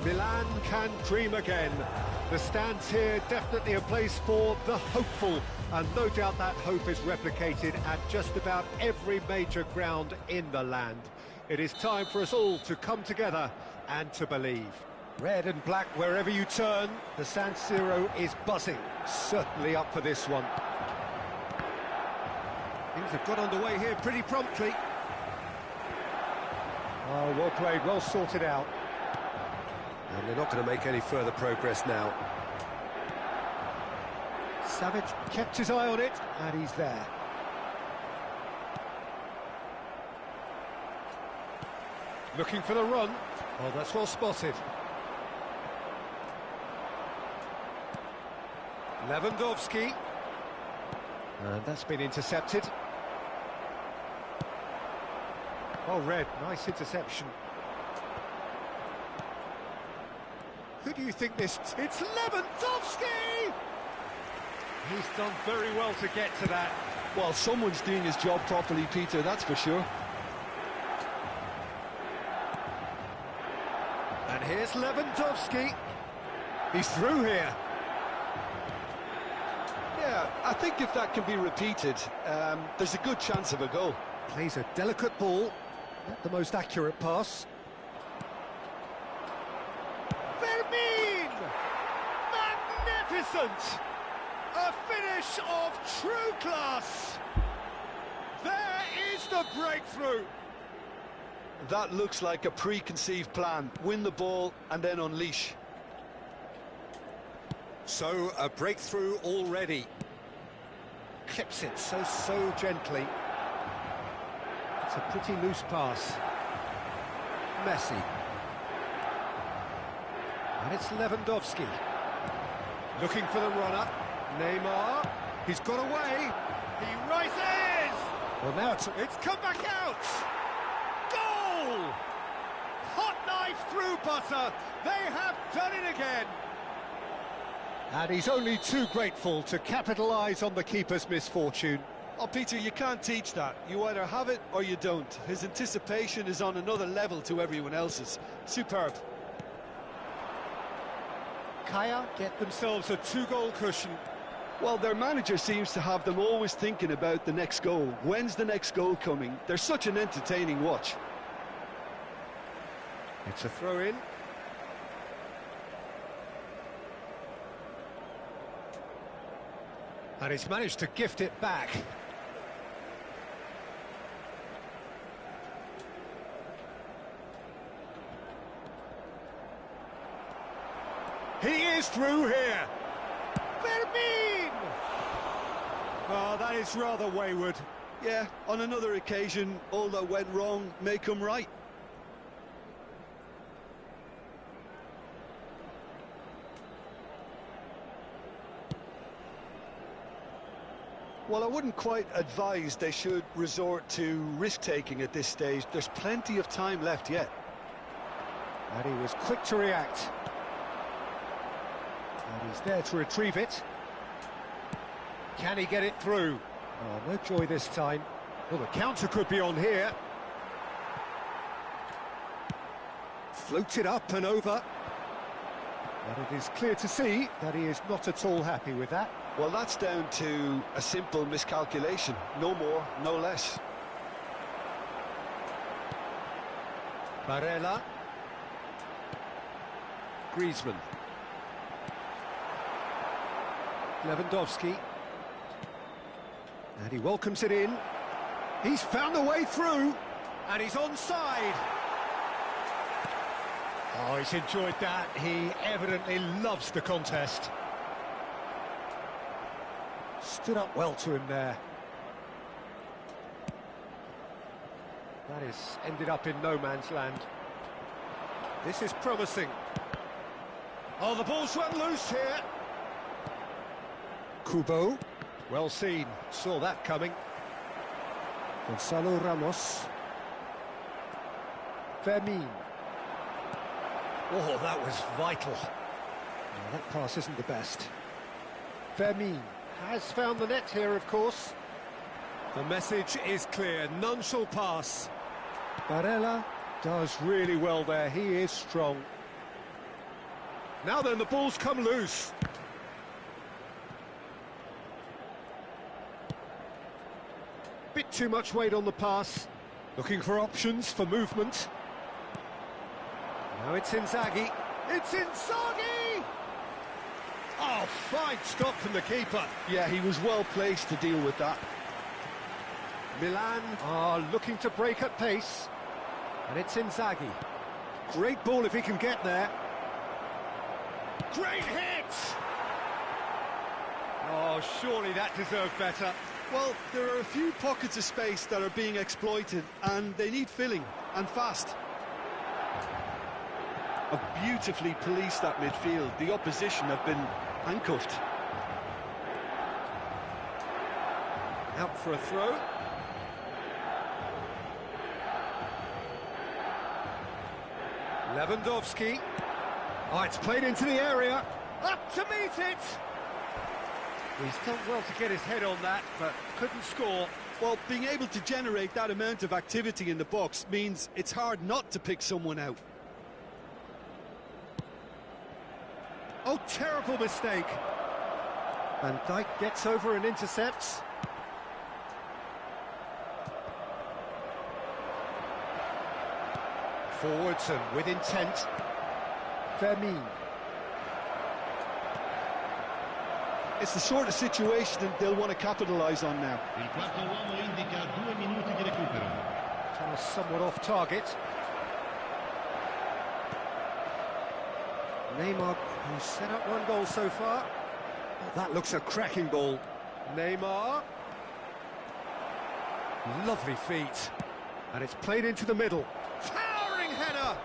Milan can dream again. The stands here definitely a place for the hopeful, and no doubt that hope is replicated at just about every major ground in the land. It is time for us all to come together and to believe. Red and black wherever you turn, the San Siro is buzzing. Certainly up for this one. Things have got underway here pretty promptly. Oh, well played, well sorted out. And they're not going to make any further progress now. Savage kept his eye on it, and he's there. Looking for the run. Oh, that's well spotted. Lewandowski. And that's been intercepted. Oh, Red, nice interception. Who do you think this... It's Lewandowski! He's done very well to get to that. Well, someone's doing his job properly, Peter, that's for sure. And here's Lewandowski. He's through here. Yeah, I think if that can be repeated, there's a good chance of a goal. Plays a delicate ball, not the most accurate pass. Fermin! Magnificent! A finish of true class! There is the breakthrough! That looks like a preconceived plan. Win the ball and then unleash. So, a breakthrough already. Clips it so gently. It's a pretty loose pass. Messi. And it's Lewandowski. Looking for the runner. Neymar. He's got away. He rises! Well, now it's come back out! Goal! Hot knife through butter. They have done it again. And he's only too grateful to capitalise on the keeper's misfortune. Oh, Peter, you can't teach that. You either have it or you don't. His anticipation is on another level to everyone else's. Superb. Kaya get themselves a 2-goal cushion. Well, their manager seems to have them always thinking about the next goal. When's the next goal coming? They're such an entertaining watch. It's a throw-in. And he's managed to gift it back. He is through here. Fermin! Oh, that is rather wayward. Yeah, on another occasion, all that went wrong may come right. Well, I wouldn't quite advise they should resort to risk-taking at this stage. There's plenty of time left yet. And he was quick to react. And he's there to retrieve it. Can he get it through? Oh, no joy this time. Well, the counter could be on here. Floated up and over. And it is clear to see that he is not at all happy with that. Well, that's down to a simple miscalculation. No more, no less. Barella. Griezmann. Lewandowski. And he welcomes it in. He's found a way through. And he's onside. Oh, he's enjoyed that. He evidently loves the contest. Stood up well to him there. That is ended up in no man's land. This is promising. Oh, the ball's run loose here. Kubo. Well seen. Saw that coming. Gonzalo Ramos. Fermin. Oh, that was vital. Oh, that pass isn't the best. Fermin has found the net here, of course. The message is clear. None shall pass. Barella does really well there. He is strong. Now then, the ball's come loose. Bit too much weight on the pass. Looking for options for movement. Now it's Inzaghi. It's Inzaghi! Oh, fine stop from the keeper. Yeah, he was well placed to deal with that. Milan are looking to break at pace. And it's Inzaghi. Great ball if he can get there. Great hit! Oh, surely that deserved better. Well, there are a few pockets of space that are being exploited, and they need filling, and fast. Have beautifully policed that midfield. The opposition have been handcuffed. Out for a throw. Lewandowski. Oh, it's played into the area. Up to meet it! He's done well to get his head on that, but couldn't score. Well, being able to generate that amount of activity in the box means it's hard not to pick someone out. Oh, terrible mistake. Van Dijk gets over and intercepts. Forwards and with intent. Vermeer. It's the sort of situation that they'll want to capitalise on now. Il quarto uomo indica 2 minuti di recupero. Thomas somewhat off target. Neymar, who's set up one goal so far. Oh, that looks a cracking ball. Neymar. Lovely feet. And it's played into the middle. Towering header!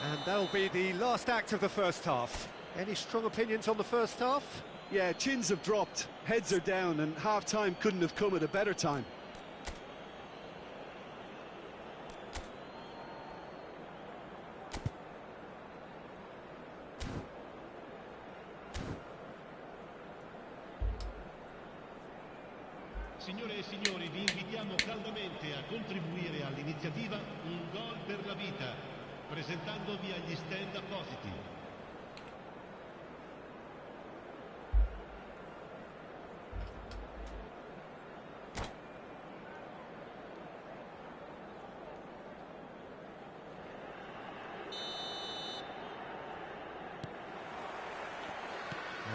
And that'll be the last act of the first half. Any strong opinions on the first half? Yeah, chins have dropped, heads are down, and half-time couldn't have come at a better time. Signore e signori, vi invitiamo caldamente a contribuire all'iniziativa Un Gol per la Vita, presentandovi agli stand appositi.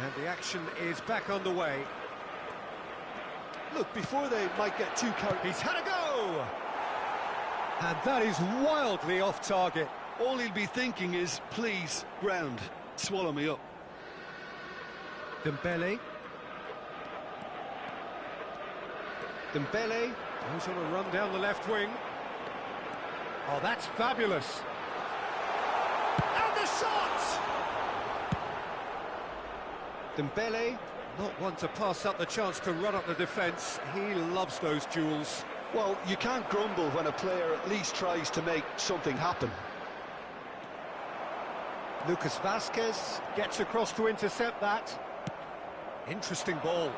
And the action is back underway. Look, before they might get too carried... He's had a go! And that is wildly off target. All he'll be thinking is, please, ground, swallow me up. Dembele. Dembele goes on a run down the left wing. Oh, that's fabulous. And the shot! Dembele, not one to pass up the chance to run up the defence. He loves those duels. Well, you can't grumble when a player at least tries to make something happen. Lucas Vazquez gets across to intercept that. Interesting ball.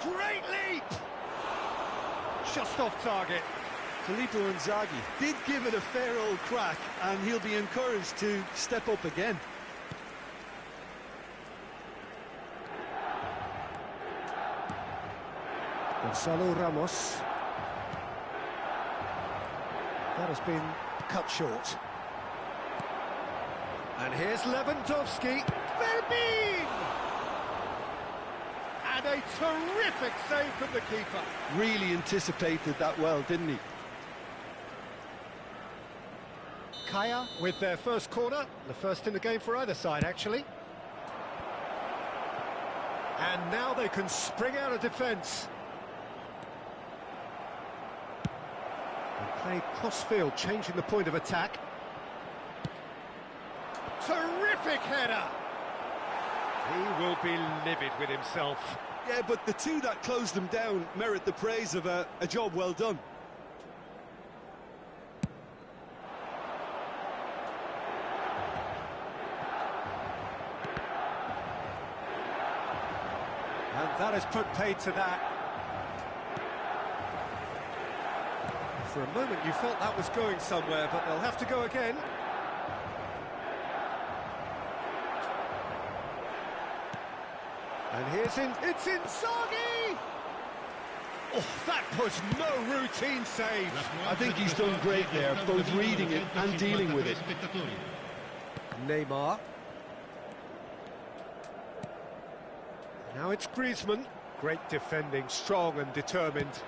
Great leap! Just off target. Filippo Inzaghi did give it a fair old crack, and he'll be encouraged to step up again. Gonzalo Ramos. That has been cut short. And here's Lewandowski. Vermeer! And a terrific save from the keeper. Really anticipated that well, didn't he? Kaya with their first corner, the first in the game for either side, actually. And now they can spring out of defence. Play cross-field, changing the point of attack. Terrific header! He will be livid with himself. Yeah, but the two that closed them down merit the praise of a job well done. And that has put paid to that. For a moment you felt that was going somewhere, but they'll have to go again. And it's Inzaghi! Oh, that was no routine save. I think he's done great there, both reading it and dealing with it. Neymar. Now it's Griezmann. Great defending, strong and determined.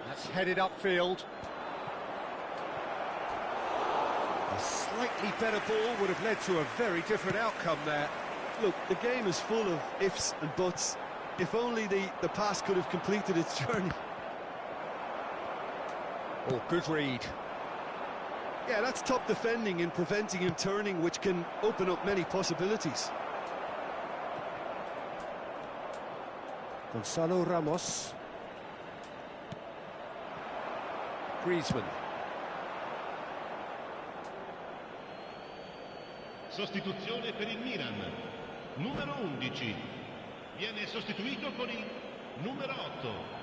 That's headed upfield. A slightly better ball would have led to a very different outcome there. Look, the game is full of ifs and buts. If only the pass could have completed its journey. Oh, good read. Yeah, that's top defending in preventing him turning, which can open up many possibilities. Gonzalo Ramos. Griezmann. Sostituzione per il Milan. Numero 11. Viene sostituito con il numero 8.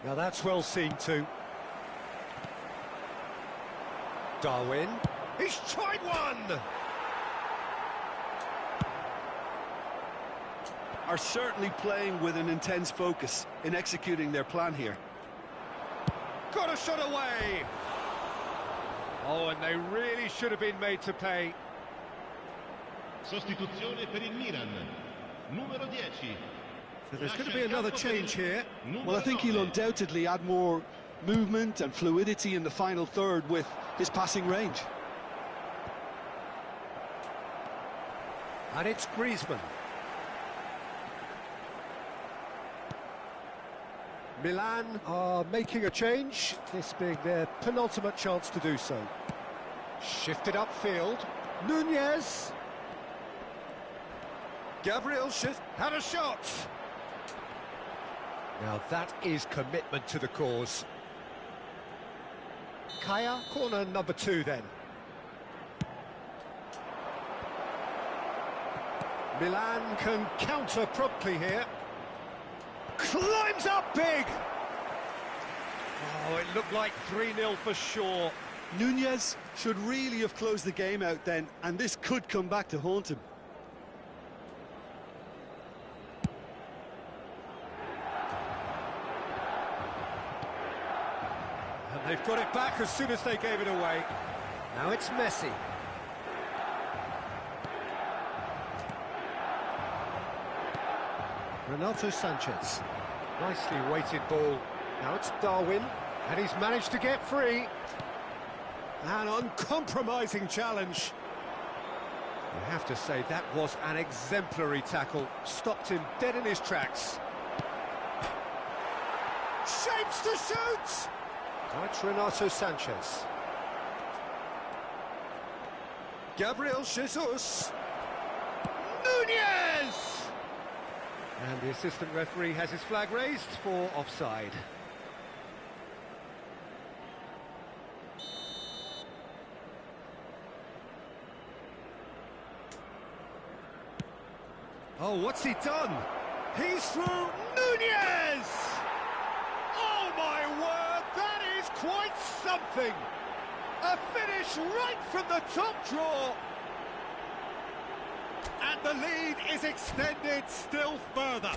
Now that's well seen too. Darwin. He's tried one! Are certainly playing with an intense focus in executing their plan here. Got a shot away! Oh, and they really should have been made to pay. Sostituzione per il Milan. Numero 10. So there's going to be another change here. Well, I think he'll undoubtedly add more movement and fluidity in the final third with his passing range. And it's Griezmann. Milan are making a change, this being their penultimate chance to do so. Shifted upfield. Nunez. Gabriel had a shot. Now that is commitment to the cause. Kaya, corner number 2 then. Milan can counter promptly here. Climbs up big! Oh, it looked like 3-0 for sure. Nunez should really have closed the game out then, and this could come back to haunt him. They've got it back as soon as they gave it away. Now it's Messi. Renato Sanchez. Nicely weighted ball. Now it's Darwin. And he's managed to get free. An uncompromising challenge. You have to say that was an exemplary tackle. Stopped him dead in his tracks. Shapes to shoot! That's Renato Sanchez. Gabriel Jesus. Nunez! And the assistant referee has his flag raised for offside. Oh, what's he done? He's through. Nunez! Oh, my word, that is quite something! A finish right from the top draw! And the lead is extended still further.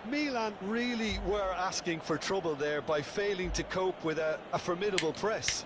Milan really were asking for trouble there by failing to cope with a formidable press.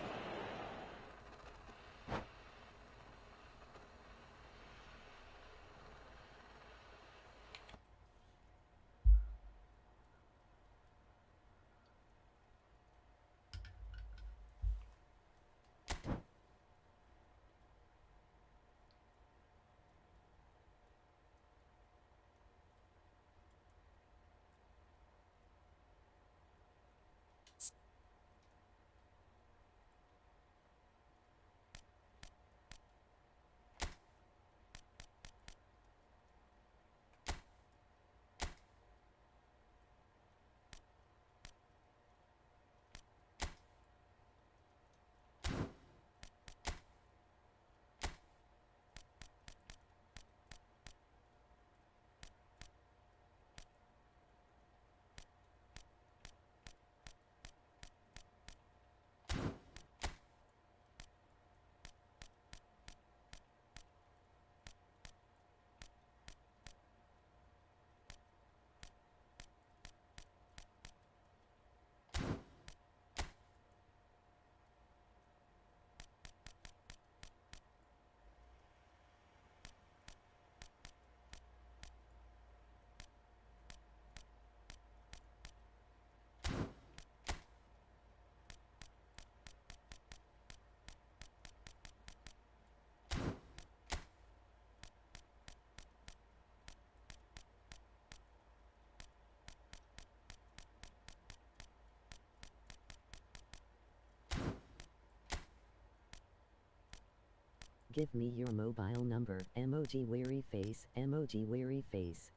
Give me your mobile number. Emoji weary face. Emoji weary face.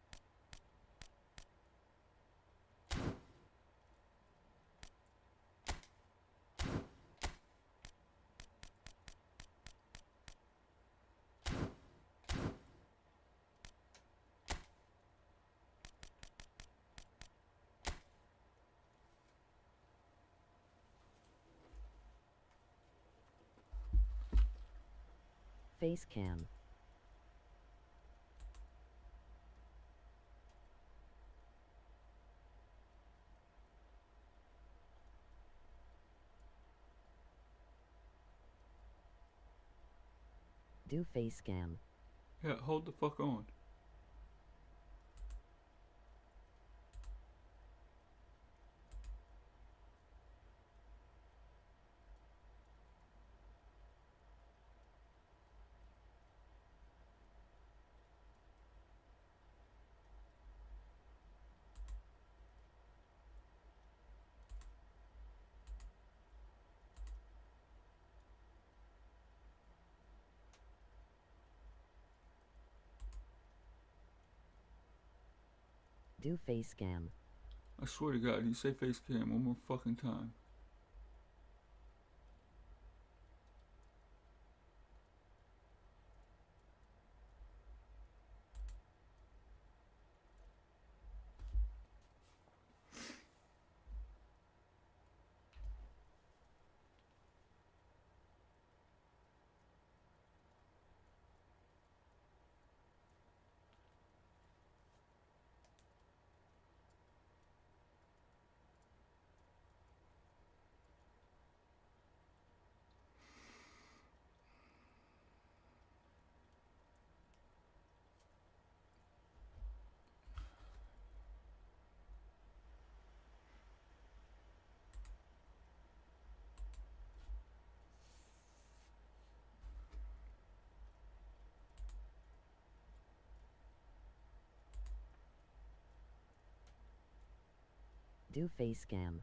Face cam. Do face cam. Yeah, hold the fuck on. Do face cam. I swear to God, you say face cam one more fucking time. Do face cam.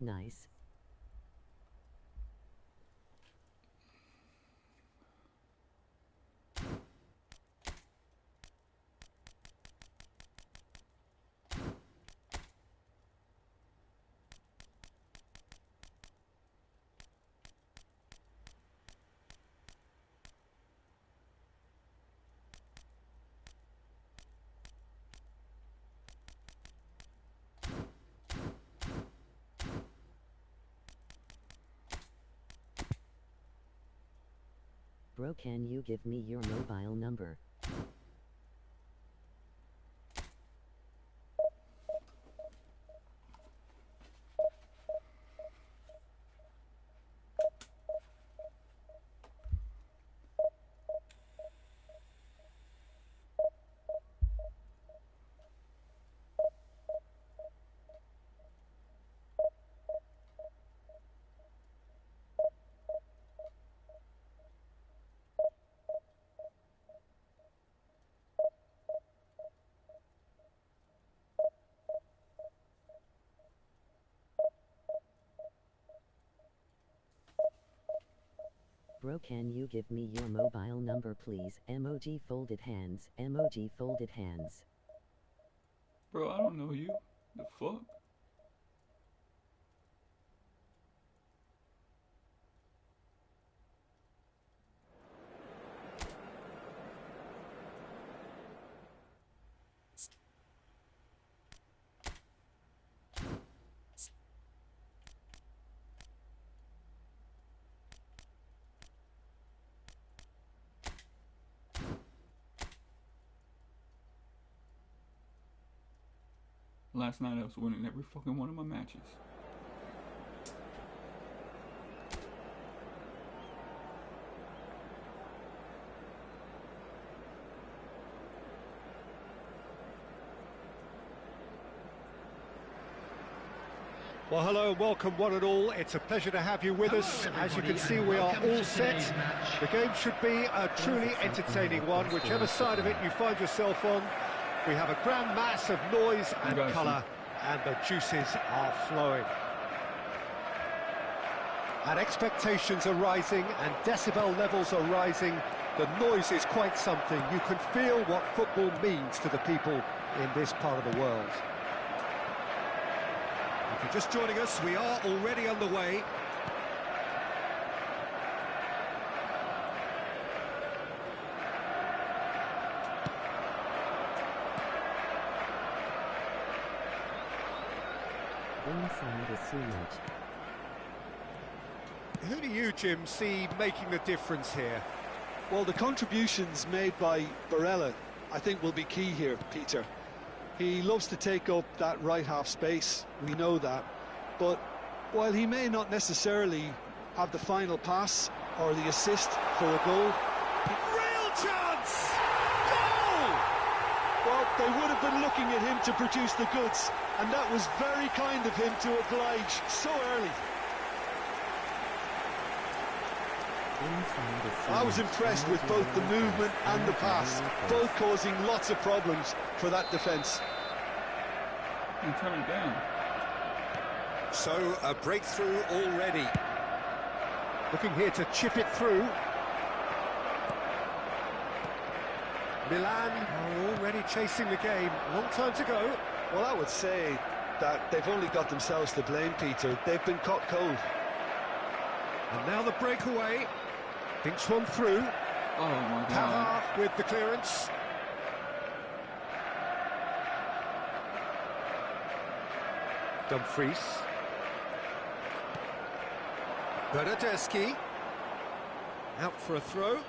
Nice. Bro, can you give me your mobile number? Bro, can you give me your mobile number please? Emoji folded hands. Emoji folded hands. Bro, I don't know you. The fuck? Last night I was winning every fucking one of my matches. Well, hello and welcome one and all. It's a pleasure to have you with us. As you can see, we are all set. The game should be a truly entertaining one, whichever side of it you find yourself on. We have a grand mass of noise and colour, and the juices are flowing. And expectations are rising, and decibel levels are rising. The noise is quite something. You can feel what football means to the people in this part of the world. If you're just joining us, we are already underway. Inside is too much. Who do you, Jim, see making the difference here? Well, the contributions made by Barella, I think, will be key here, Peter. He loves to take up that right half space, we know that. But while he may not necessarily have the final pass or the assist for a goal... Real chance! Goal! Well, they would have been looking at him to produce the goods, and that was very kind of him to oblige so early. I was impressed with both the movement and the pass, both causing lots of problems for that defence. And turn it down. So, a breakthrough already. Looking here to chip it through. Milan are already chasing the game. Long time to go. Well, I would say that they've only got themselves to blame, Peter. They've been caught cold. And now the breakaway. Thinks one through. Oh my god. Pavard with the clearance. Dumfries. Bernardeschi. Out for a throw.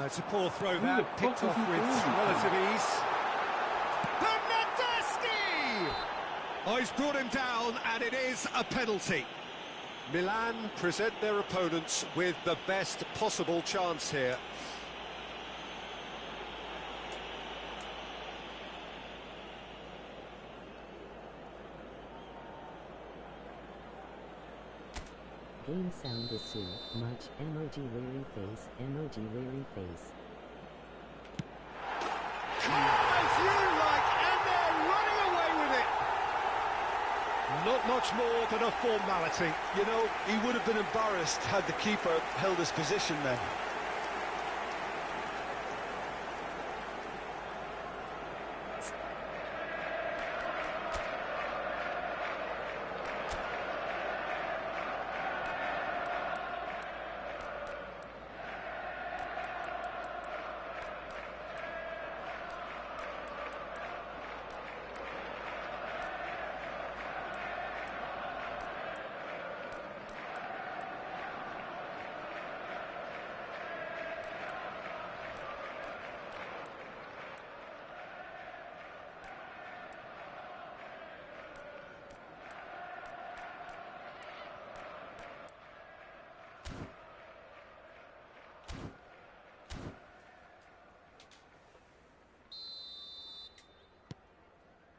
It's a poor throw that, picked off with relative ease. Bernardeschi! Oh, he's brought him down, and it is a penalty. Milan present their opponents with the best possible chance here. Game sound is too much. Emoji weary face. Emoji weary face. As you like, and they're running away with it. Not much more than a formality. You know, he would have been embarrassed had the keeper held his position then.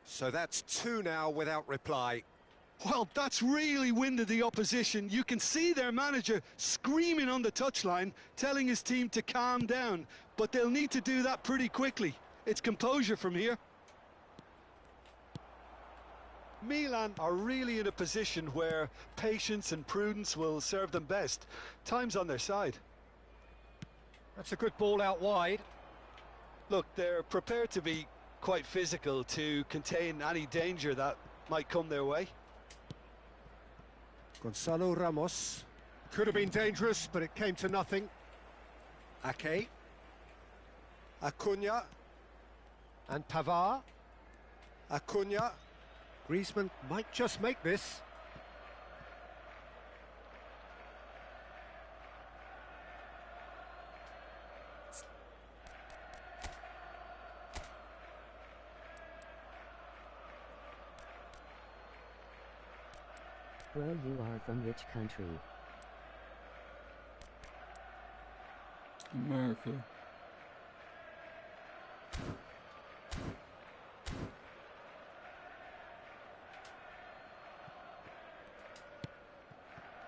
So that's two now without reply. Well, that's really winded the opposition. You can see their manager screaming on the touchline, telling his team to calm down. But they'll need to do that pretty quickly. It's composure from here. Milan are really in a position where patience and prudence will serve them best. Time's on their side. That's a good ball out wide. Look, they're prepared to be quite physical to contain any danger that might come their way. Gonzalo Ramos. Could have been dangerous, but it came to nothing. Ake. Acuna. And Pavard. Acuna. Griezmann might just make this. Bro, you are from which country? America.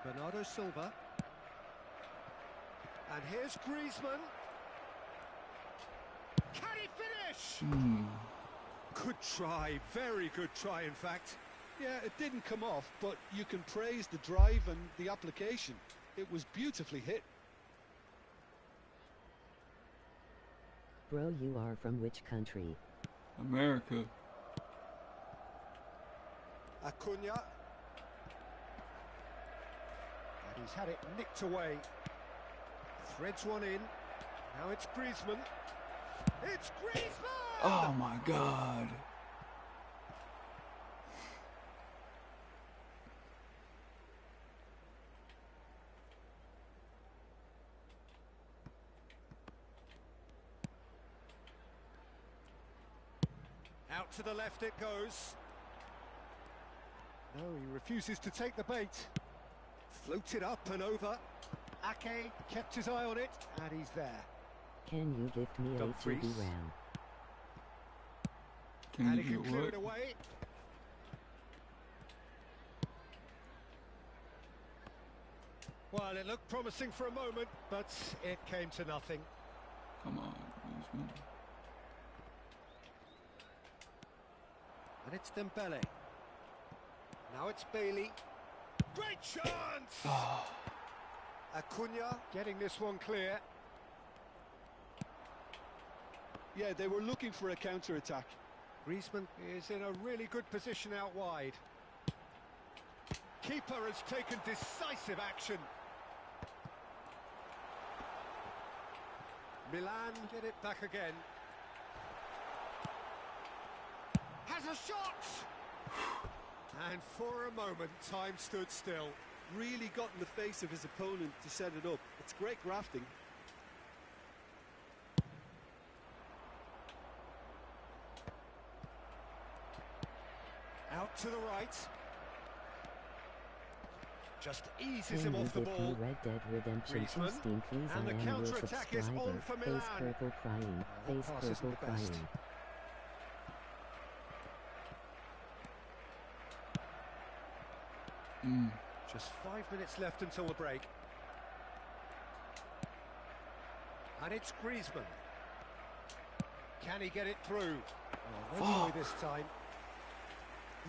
Bernardo Silva. And here's Griezmann. Can he finish? Good try, very good try in fact. Yeah, it didn't come off, but you can praise the drive and the application. It was beautifully hit. Bro, you are from which country? America. Acuna. And he's had it nicked away. Threads one in. Now it's Griezmann. It's Griezmann! Oh my God. Out to the left it goes. No, he refuses to take the bait. Floated up and over. Ake kept his eye on it, and he's there. Can you gift me a Dumfries. 2B round? Can And you he can get clear what? it away. Well, it looked promising for a moment, but it came to nothing. Come on, Griezmann. And it's Dembele. Now it's Bailey. Great chance! Acuna getting this one clear. Yeah, they were looking for a counter-attack. Griezmann is in a really good position out wide. Keeper has taken decisive action. Milan get it back again. Has a shot! And for a moment, time stood still. Really got in the face of his opponent to set it up. It's great grafting. Out to the right. Just eases Can him you off the gift me ball. Red Dead Redemption 2 Griezmann. Steam, please? And I the am your counter-attack is subscriber. on for Face Milan. purple crying. That Face pass isn't purple the best. crying. Just 5 minutes left until the break. And it's Griezmann. Can he get it through? Oh, maybe this time.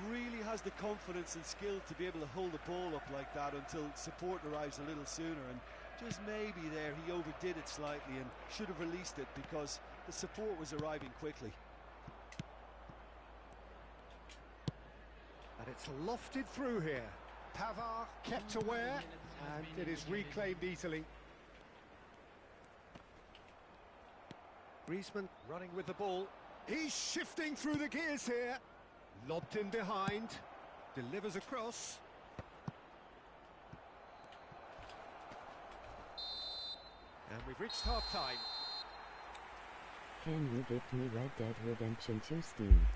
Really has the confidence and skill to be able to hold the ball up like that until support arrives a little sooner, and just maybe there he overdid it slightly and should have released it because the support was arriving quickly. And it's lofted through here. Pavard kept aware, and it is reclaimed easily. Griezmann running with the ball. He's shifting through the gears here. Lobbed in behind. Delivers across. And we've reached half-time. Can you gift me Red Dead Redemption 2 Steam?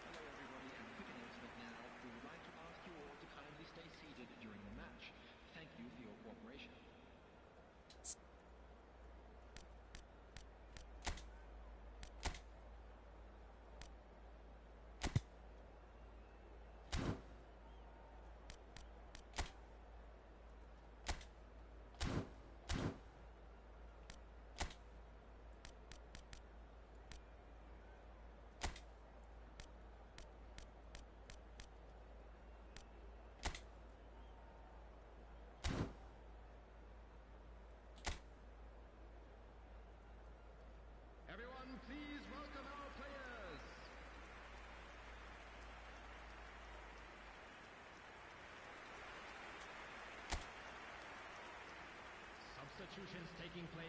Hello everybody, and quick announcement now. We would like to ask you all to kindly stay seated during the match. Thank you for your cooperation. substitutions taking place.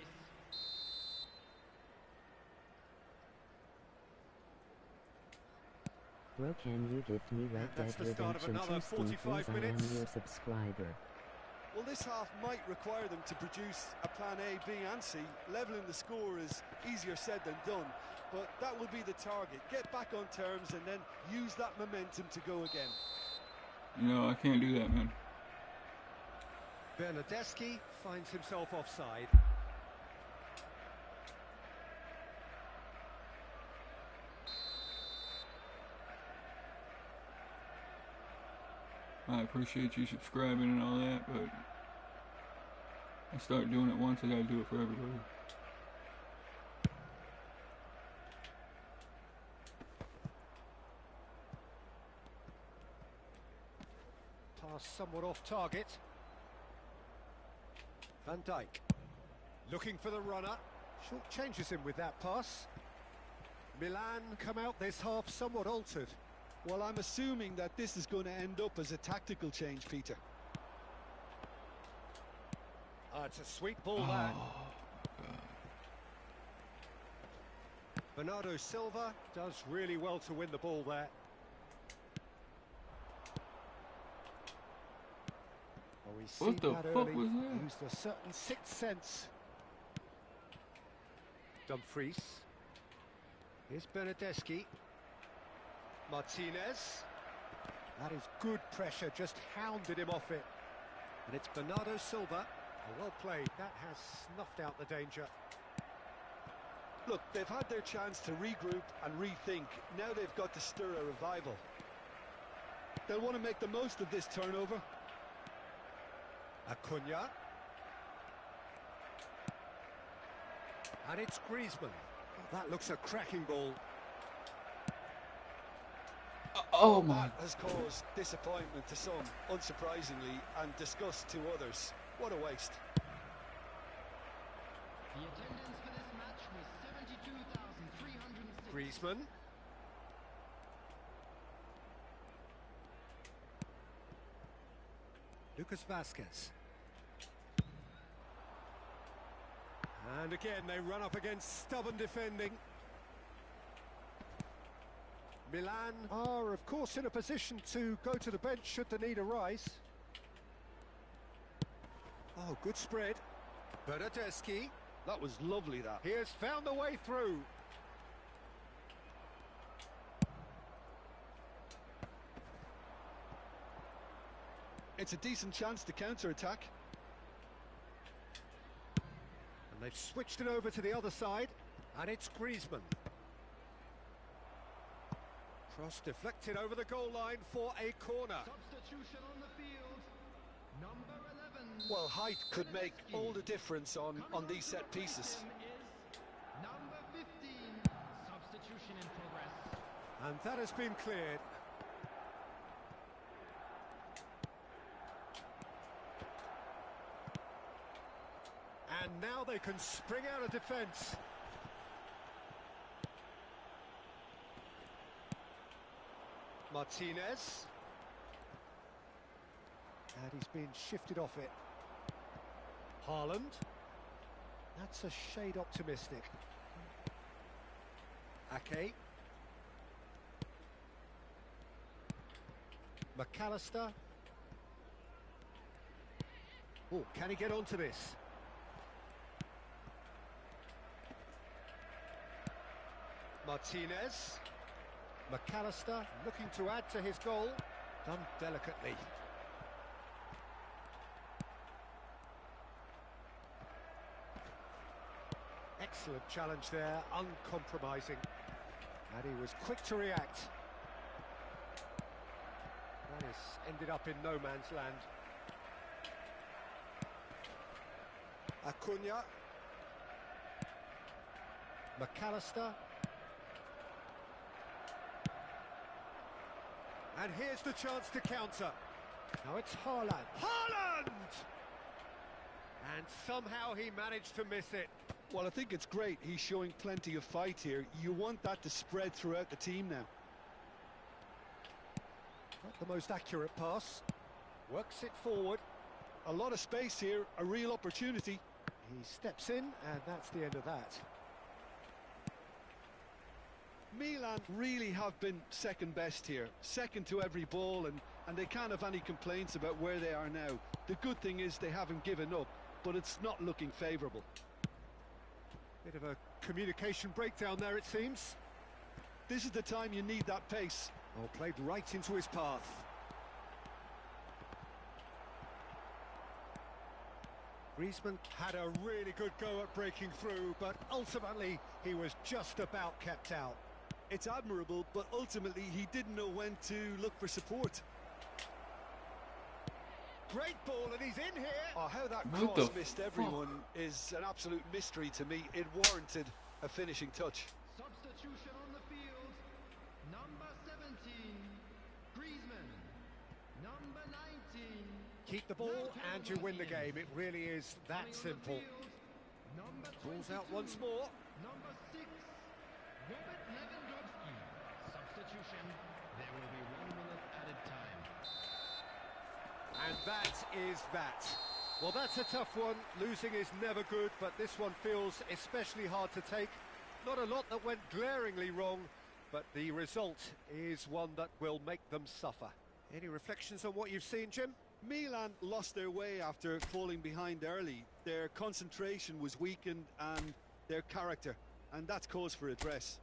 Bro, can you give me Red That's Dead the start of Redemption another 2 Steam, 45 please? I am minutes. your subscriber. Well, this half might require them to produce a plan A, B and C. Levelling the score is easier said than done, but that will be the target. Get back on terms and then use that momentum to go again. No, I can't do that, man. Bernardeschi finds himself offside. I appreciate you subscribing and all that, but I start doing it once, I gotta do it for everybody. Pass somewhat off target. Van Dijk looking for the runner. Short changes him with that pass. Milan come out this half somewhat altered. Well, I'm assuming that this is going to end up as a tactical change, Peter. It's a sweet ball that. Bernardo Silva does really well to win the ball there. Well, we see What the that fuck early. was that? Used a certain sixth sense. Dumfries. Here's Bernardeschi. Martinez. That is good pressure, just hounded him off it. And it's Bernardo Silva. Well played, that has snuffed out the danger. Look, they've had their chance to regroup and rethink. Now they've got to stir a revival. They'll want to make the most of this turnover. Acuna. And it's Griezmann. Well, that looks a cracking ball. Oh my. That has caused disappointment to some, unsurprisingly, and disgust to others. What a waste. The attendance for this match was 72,306. Griezmann. Lucas Vazquez. And again, they run up against stubborn defending. Milan are, of course, in a position to go to the bench should the need arise. Oh, good spread. Bernardeschi. That was lovely, that. He has found the way through. It's a decent chance to counter-attack. And they've switched it over to the other side. And it's Griezmann. Cross deflected over the goal line for a corner. Substitution on the field. Number 11. Well, height could make all the difference on these set pieces. Is number 15. Substitution in progress. And that has been cleared. And now they can spring out of defence. Martinez. And he's been shifted off it. Haaland. That's a shade optimistic. Ake. McAllister. Oh, can he get onto this? Martinez. McAllister looking to add to his goal. Done delicately. Excellent challenge there, uncompromising. And he was quick to react. That has ended up in no man's land. Acuna. McAllister. And here's the chance to counter. Now it's Haaland. Haaland! And somehow he managed to miss it. Well, I think it's great. He's showing plenty of fight here. You want that to spread throughout the team now. Not the most accurate pass. Works it forward. A lot of space here, a real opportunity. He steps in, and that's the end of that. Milan really have been second best here, second to every ball, and they can't have any complaints about where they are now. The good thing is they haven't given up, but it's not looking favourable. Bit of a communication breakdown there, it seems. This is the time you need that pace. Oh, played right into his path. Griezmann had a really good go at breaking through, but ultimately he was just about kept out. It's admirable, but ultimately he didn't know when to look for support. Great ball, and he's in here. Oh, how that What cross the missed fuck? everyone is an absolute mystery to me. It warranted a finishing touch. Substitution on the field. Number 17, Griezmann. Number 19. Keep the ball and you win the game. It really is that simple. Ball's out once more. Number 6, Robert Lewandowski. Substitution. There will be 1 minute added time. And that is that. Well, that's a tough one. Losing is never good, but this one feels especially hard to take. Not a lot that went glaringly wrong, but the result is one that will make them suffer. Any reflections on what you've seen, Jim? Milan lost their way after falling behind early. Their concentration was weakened and their character, and that's cause for address.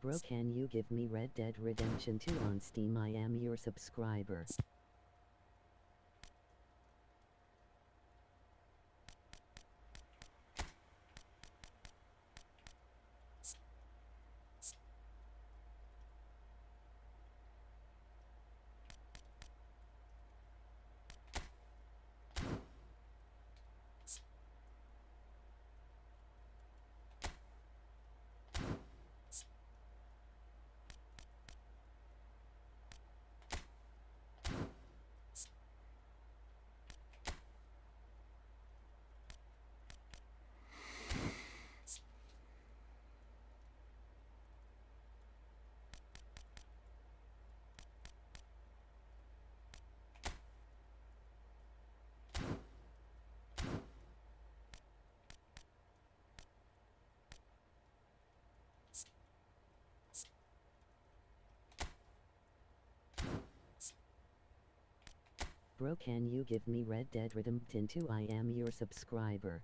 Bro, can you give me Red Dead Redemption 2 on Steam? I am your subscriber. Bro, can you give me Red Dead Redemption 2? I am your subscriber.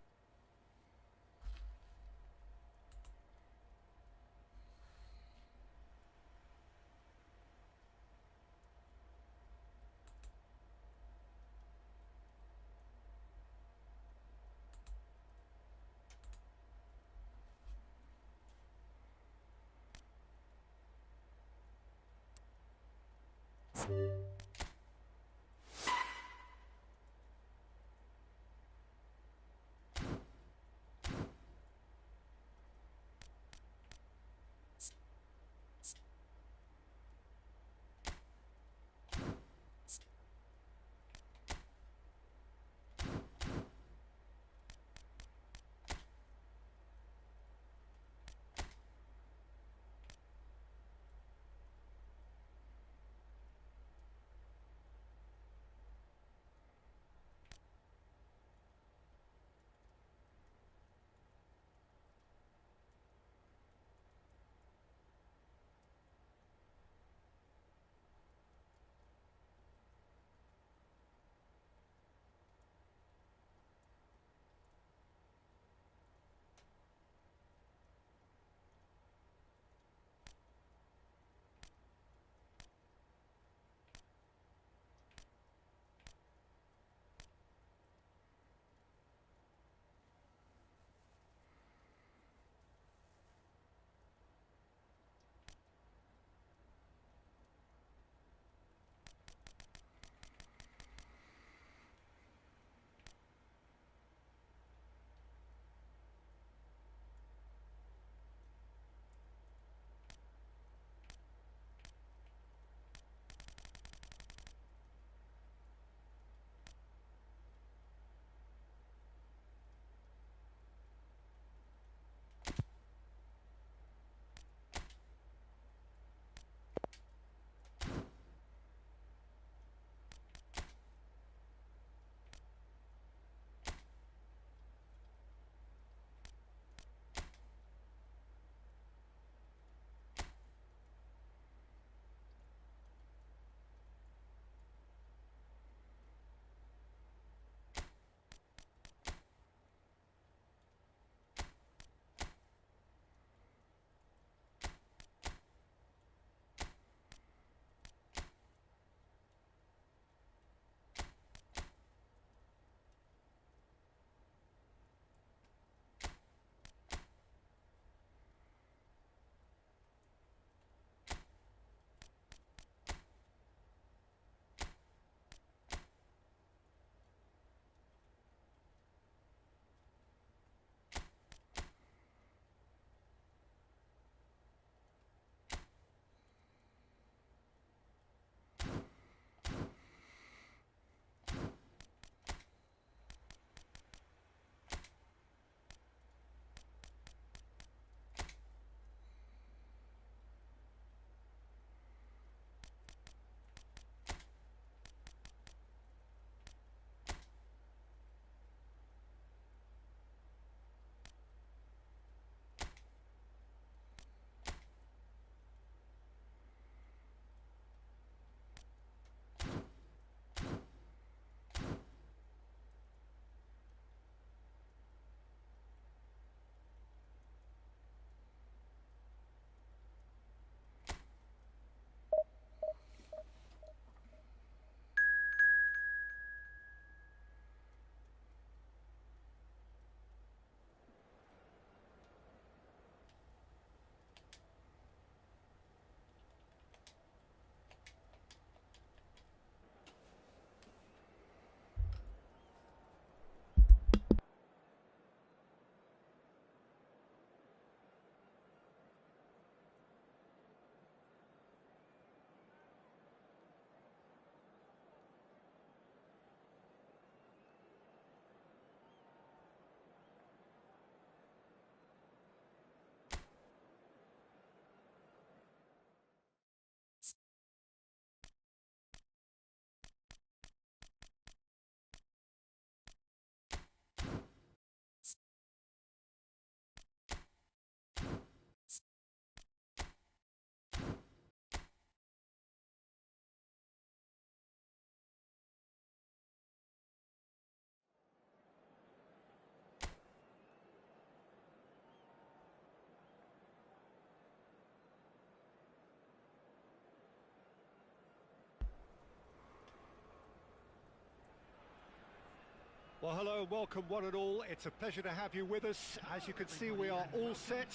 Well, hello and welcome one and all. It's a pleasure to have you with us. As you can see, we are all set.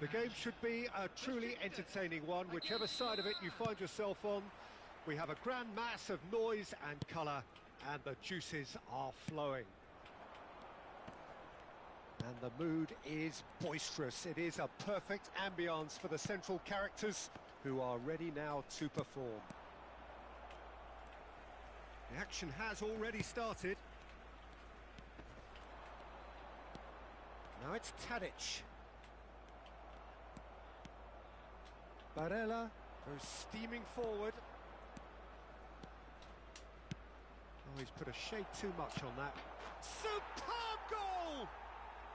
The game should be a truly entertaining one, whichever side of it you find yourself on. We have a grand mass of noise and colour, and the juices are flowing. And the mood is boisterous. It is a perfect ambience for the central characters, who are ready now to perform. The action has already started. Now it's Tadic. Barella goes steaming forward. Oh, he's put a shade too much on that. Superb goal!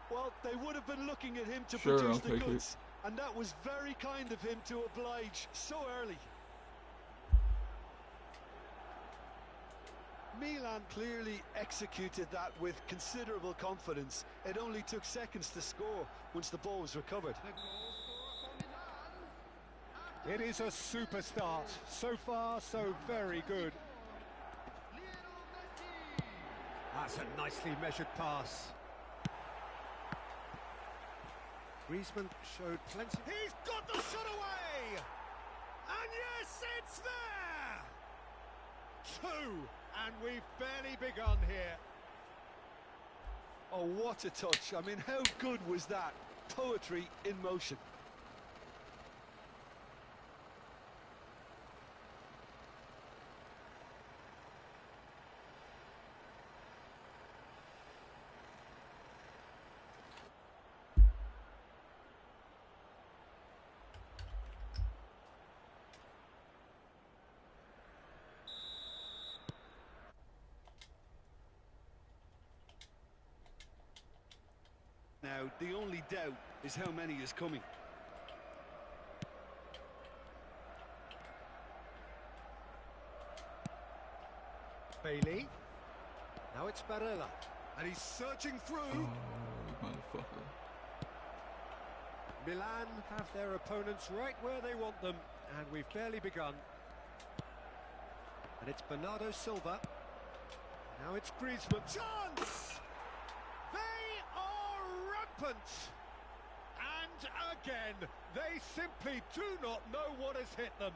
Well, they would have been looking at him to Sure, produce I'll the take goods, and that was very kind of him to oblige so early. Milan clearly executed that with considerable confidence. It only took seconds to score once the ball was recovered. It is a super start. So far, so very good. That's a nicely measured pass. Griezmann showed plenty. He's got the shot away! And yes, it's there! 2, and we've barely begun here. Oh, what a touch. I mean, how good was that? Poetry in motion. Now, the only doubt is how many is coming. Bailey. Now it's Barella. And he's searching through. Oh, motherfucker. Milan have their opponents right where they want them. And we've barely begun. And it's Bernardo Silva. Now it's Griezmann. Chance! They are rampant! And again, they simply do not know what has hit them.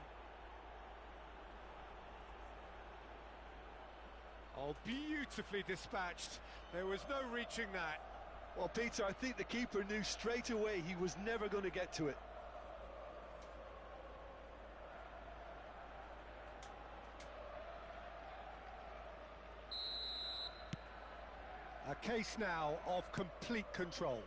Oh, beautifully dispatched. There was no reaching that. Well, Peter, I think the keeper knew straight away he was never going to get to it. A case now of complete control.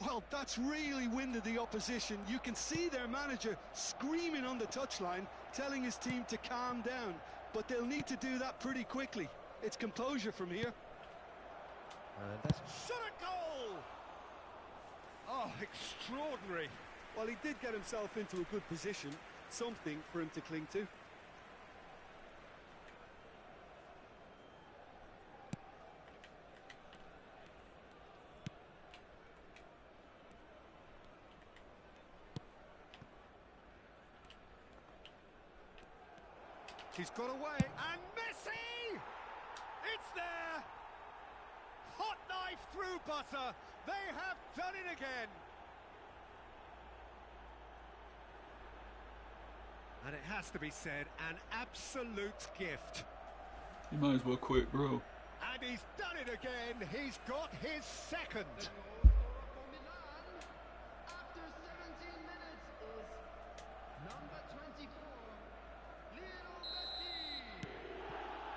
Well, that's really winded the opposition. You can see their manager screaming on the touchline, telling his team to calm down. But they'll need to do that pretty quickly. It's composure from here. And that's shot a goal! Oh, extraordinary. Well, he did get himself into a good position. Something for him to cling to. He's got away, and Messi! It's there! Hot knife through butter. They have done it again. And it has to be said, an absolute gift. You might as well quit, bro. And he's done it again. He's got his second. After 17 minutes is number 24.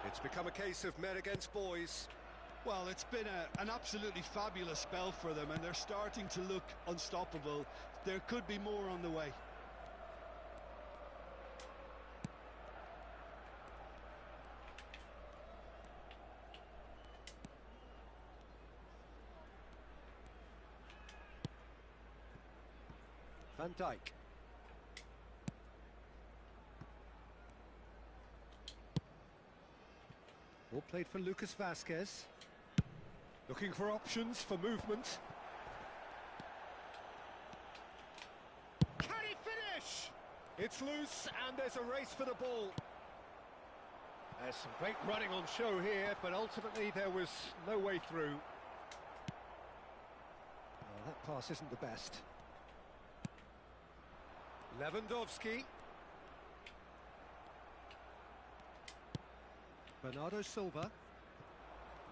It's become a case of men against boys. Well, it's been an absolutely fabulous spell for them, and they're starting to look unstoppable. There could be more on the way. Van Dijk. All played for Lucas Vasquez. Looking for options for movement. Can he finish? It's loose and there's a race for the ball. There's some great running on show here, but ultimately there was no way through. Well, that pass isn't the best. Lewandowski. Bernardo Silva.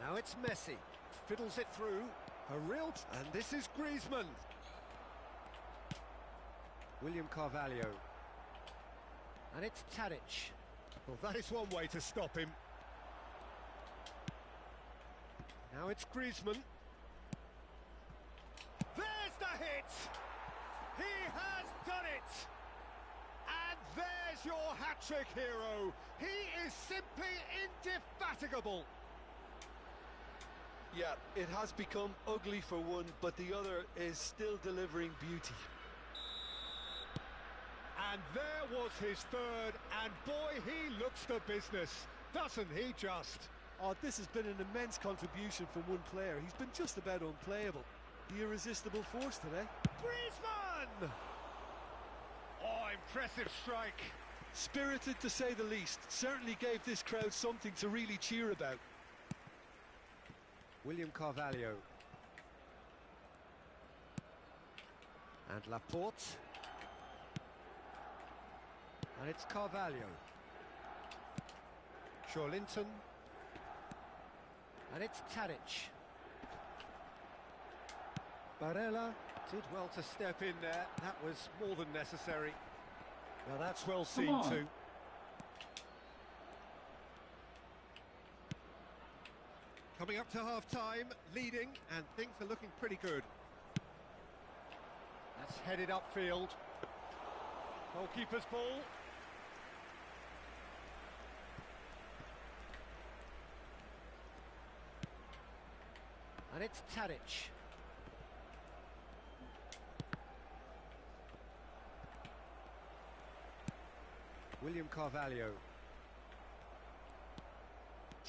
Now it's Messi. Fiddles it through. A real... And this is Griezmann. William Carvalho. And it's Tadic. Well, that is one way to stop him. Now it's Griezmann. There's the hit! He has done it! And there's your hat-trick hero. He is simply indefatigable. Yeah, it has become ugly for one, but the other is still delivering beauty. And there was his third, and boy, he looks the business, doesn't he just? Oh, this has been an immense contribution from one player. He's been just about unplayable. The irresistible force today. Griezmann! Oh, impressive strike. Spirited to say the least. Certainly gave this crowd something to really cheer about. William Carvalho. And Laporte. And it's Carvalho. Linton. And it's Tadic. Barella did well to step in there. That was more than necessary. Now that's well seen too. Coming up to half-time, leading, and things are looking pretty good. That's headed upfield. Goalkeeper's ball. And it's Tadic. William Carvalho.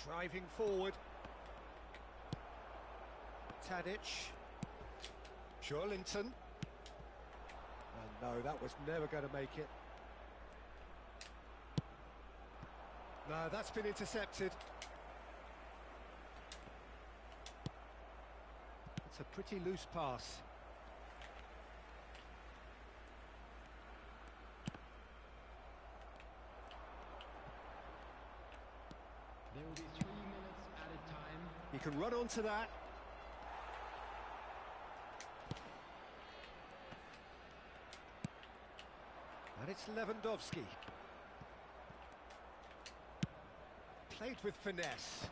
Driving forward. Tadic. Linton. And no, that was never going to make it. No, that's been intercepted. It's a pretty loose pass. There will be 3 minutes added time. He can run onto that. And it's Lewandowski. Played with finesse.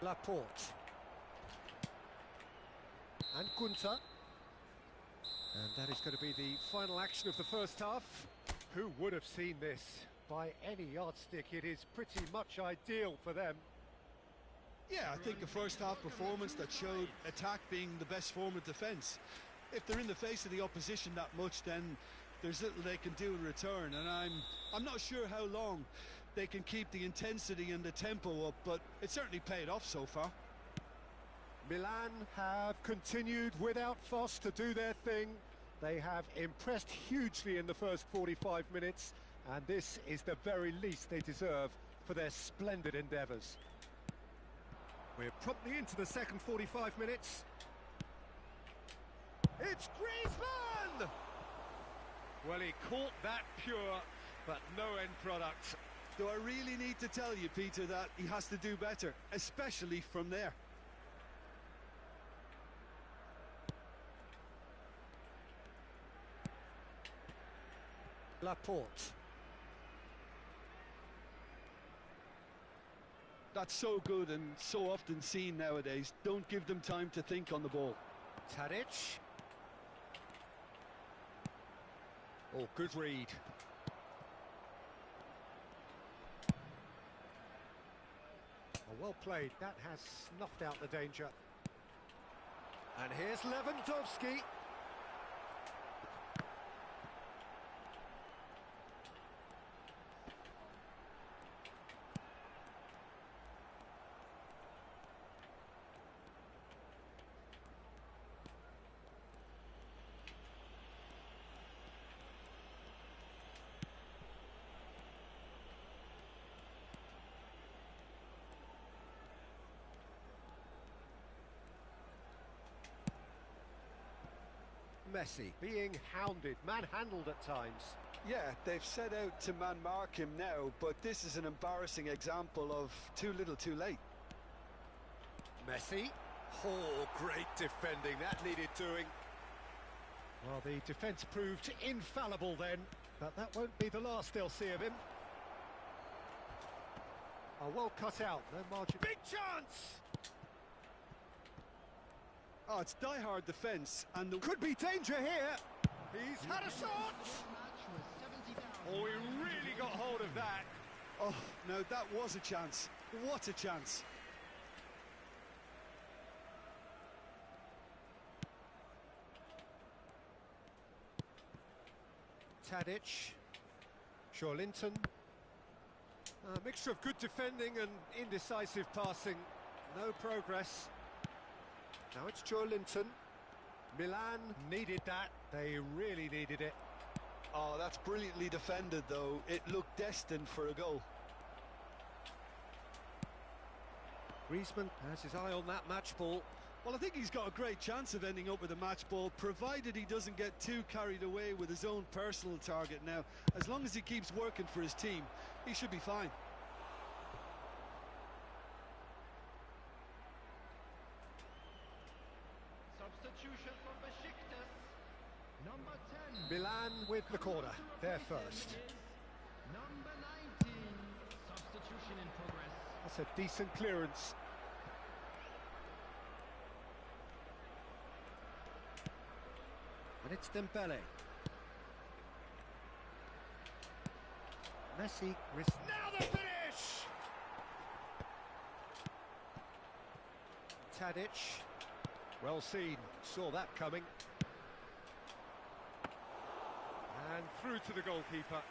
Laporte. And Gunter. And that is going to be the final action of the first half. Who would have seen this? By any yardstick, it is pretty much ideal for them. Yeah, I think a first half performance that showed attack being the best form of defence. If they're in the face of the opposition that much, then there's little they can do in return, and I'm not sure how long they can keep the intensity and the tempo up, but it certainly paid off so far. Milan have continued without fuss to do their thing. They have impressed hugely in the first 45 minutes, and this is the very least they deserve for their splendid endeavours. We're promptly into the second 45 minutes. It's Griezmann! Well, he caught that pure, but no end product. Do I really need to tell you, Peter, that he has to do better, especially from there? Laporte. That's so good and so often seen nowadays. Don't give them time to think on the ball. Tadic. Oh, good read. Oh, well played. That has snuffed out the danger. And here's Lewandowski. Messi, being hounded, manhandled at times. Yeah, they've set out to man-mark him now, but this is an embarrassing example of too little too late. Messi. Oh, great defending, that needed doing. Well, the defence proved infallible then, but that won't be the last they'll see of him. Oh, well cut out, no margin. Big chance! Oh, it's die-hard defence, and the... Could be danger here. He's had a shot! Oh, he really got hold of that. Oh, no, that was a chance. What a chance. Tadic. Linton. A mixture of good defending and indecisive passing. No progress. Now it's Linton. Milan needed that. They really needed it. Oh, that's brilliantly defended, though. It looked destined for a goal. Griezmann has his eye on that match ball. Well, I think he's got a great chance of ending up with a match ball, provided he doesn't get too carried away with his own personal target now. As long as he keeps working for his team, he should be fine. Substitution for Besiktas. Number 10. Milan with the corner. They're first. Number 19. Substitution in progress. That's a decent clearance. And it's Dembele. Messi. Now the finish! Tadic. Well seen. Saw that coming. And through to the goalkeeper.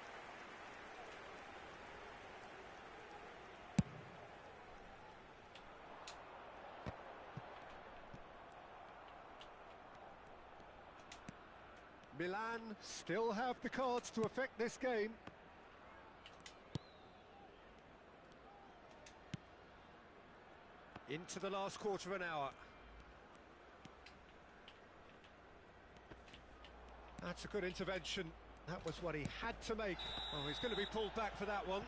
Milan still have the cards to affect this game. Into the last quarter of an hour. That's a good intervention. That was what he had to make. Oh, he's going to be pulled back for that one.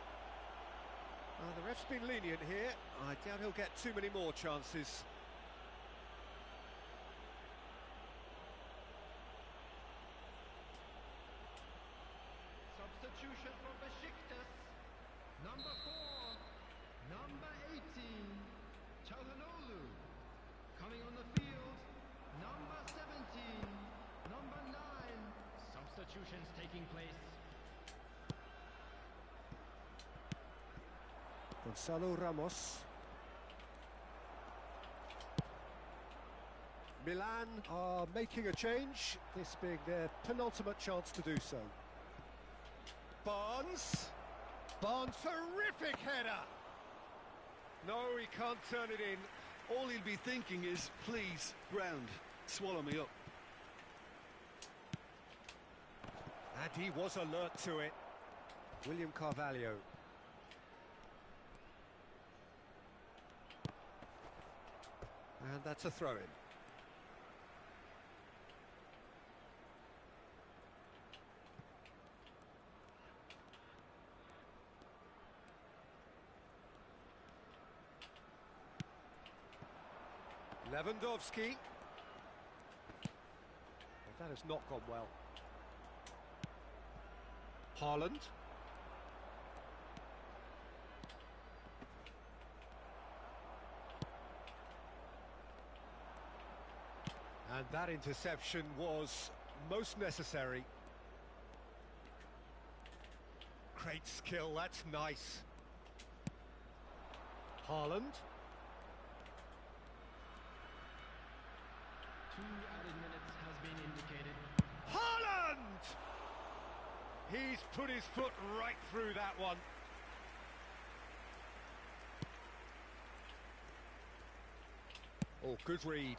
The ref's been lenient here. I doubt he'll get too many more chances. Substitution for Besiktas. Number 4. Number 18. Çalhanoğlu. Coming on the field. Number 17. Number 9. Substitutions taking place. Gonzalo Ramos. Milan are making a change, this being their penultimate chance to do so. Barnes. Barnes, terrific header. No, he can't turn it in. All he'll be thinking is, please, ground, swallow me up. And he was alert to it. William Carvalho. And that's a throw-in. Lewandowski. Well, that has not gone well. Haaland. And that interception was most necessary. Great skill, that's nice. Haaland. 2 added minutes has been indicated. Haaland! He's put his foot right through that one. Oh, good read.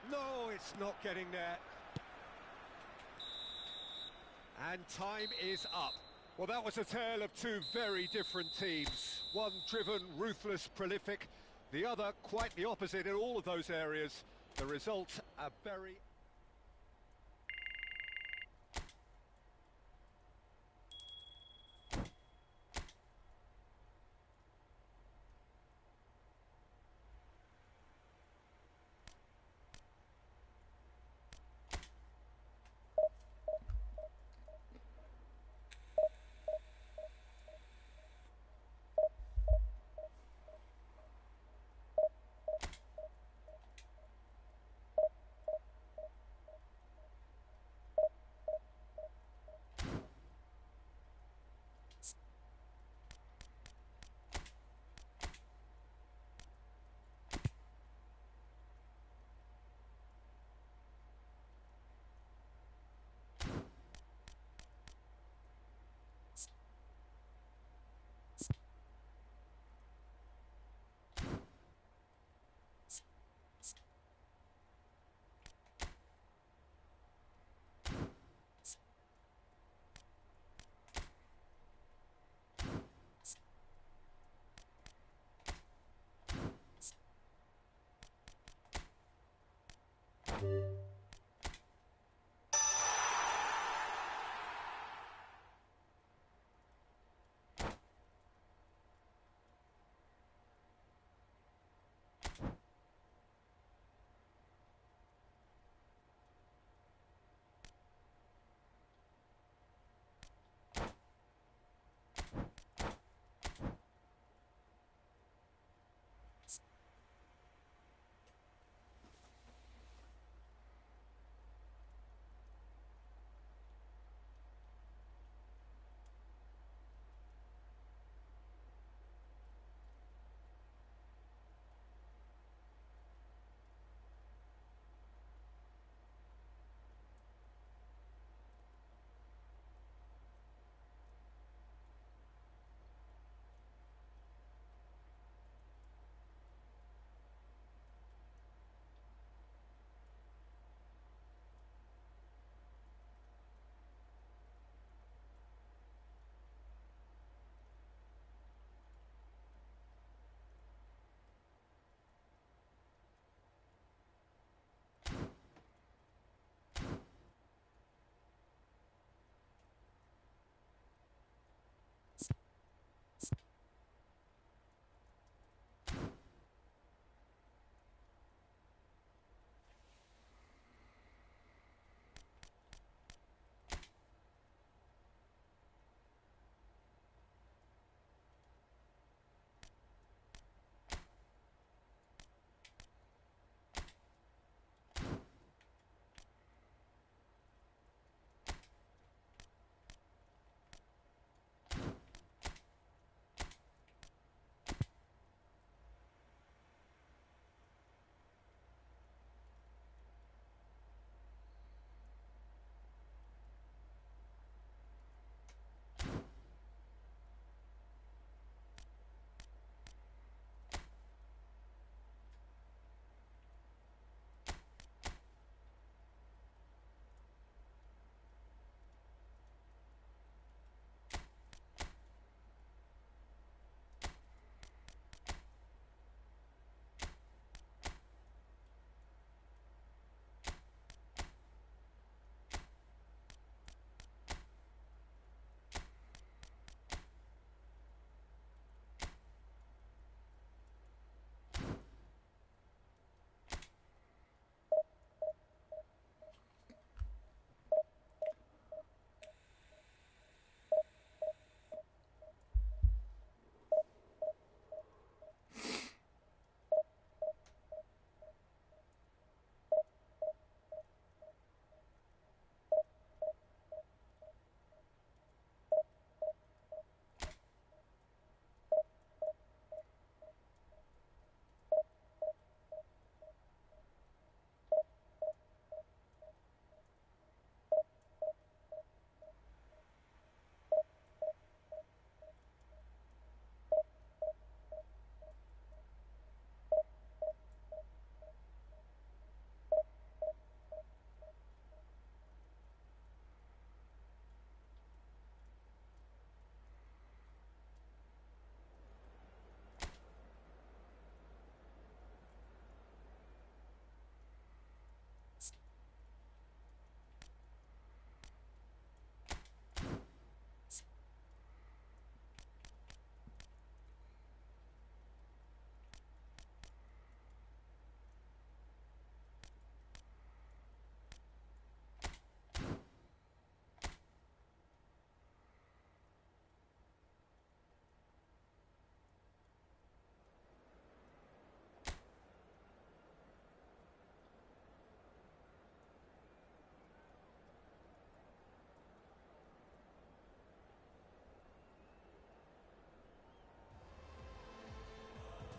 No, it's not getting there. And time is up. Well, that was a tale of two very different teams. One driven, ruthless, prolific. The other quite the opposite in all of those areas. The result, a very...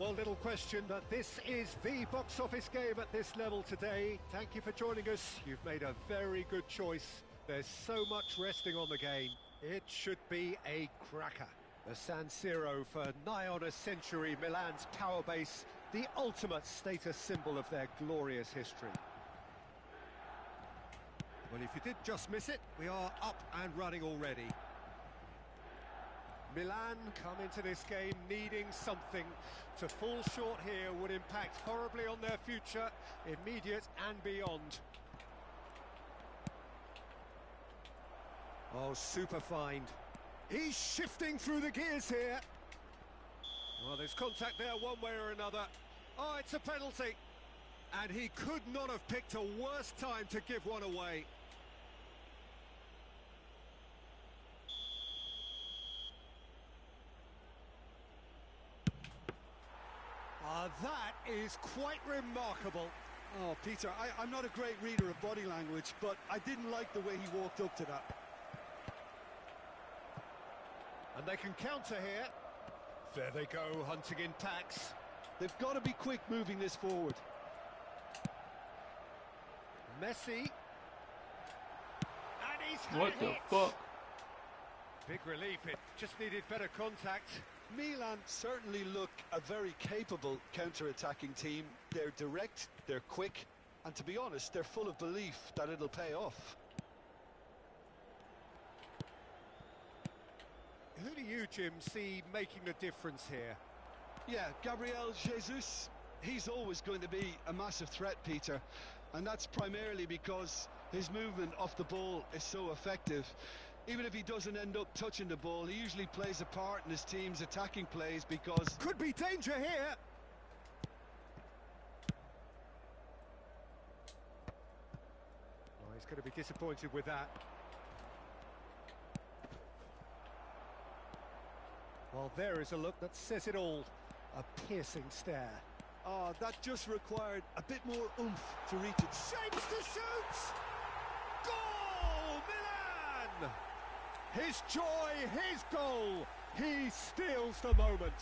Well, little question that this is the box office game at this level today. Thank you for joining us. You've made a very good choice. There's so much resting on the game. It should be a cracker. The San Siro for nigh on a century, Milan's power base, the ultimate status symbol of their glorious history. Well, if you did just miss it, we are up and running already. Milan come into this game needing something. To fall short here would impact horribly on their future, immediate and beyond. Oh, super find. He's shifting through the gears here. Well, there's contact there one way or another. Oh, it's a penalty. And he could not have picked a worse time to give one away. That is quite remarkable. Oh, Peter, I'm not a great reader of body language, but I didn't like the way he walked up to that. And they can counter here. There they go, hunting in packs. They've got to be quick moving this forward. Messi. And he's had What the it. fuck? Big relief, it just needed better contact. Milan certainly look a very capable counter-attacking team. They're direct, they're quick, and to be honest, they're full of belief that it'll pay off. Who do you, Jim, see making the difference here? Yeah, Gabriel Jesus, he's always going to be a massive threat, Peter, and that's primarily because his movement off the ball is so effective. Even if he doesn't end up touching the ball, he usually plays a part in his team's attacking plays because... Could be danger here! Oh, he's going to be disappointed with that. Well, there is a look that says it all. A piercing stare. Oh, that just required a bit more oomph to reach it. Shapes to shoot! Goal! Milan! His joy, his goal. He steals the moment.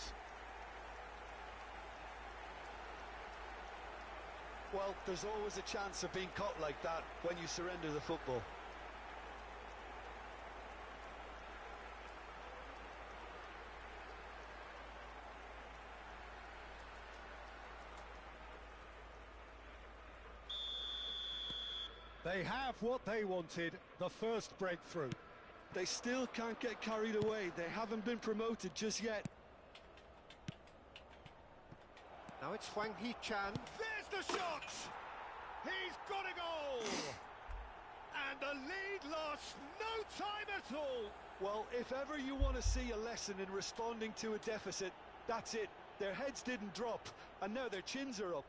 Well, there's always a chance of being caught like that when you surrender the football. They have what they wanted, the first breakthrough. They still can't get carried away. They haven't been promoted just yet. Now it's Hwang Hee-chan. There's the shot! He's got a goal! And the lead lost no time at all. Well, if ever you want to see a lesson in responding to a deficit, that's it. Their heads didn't drop, and now their chins are up.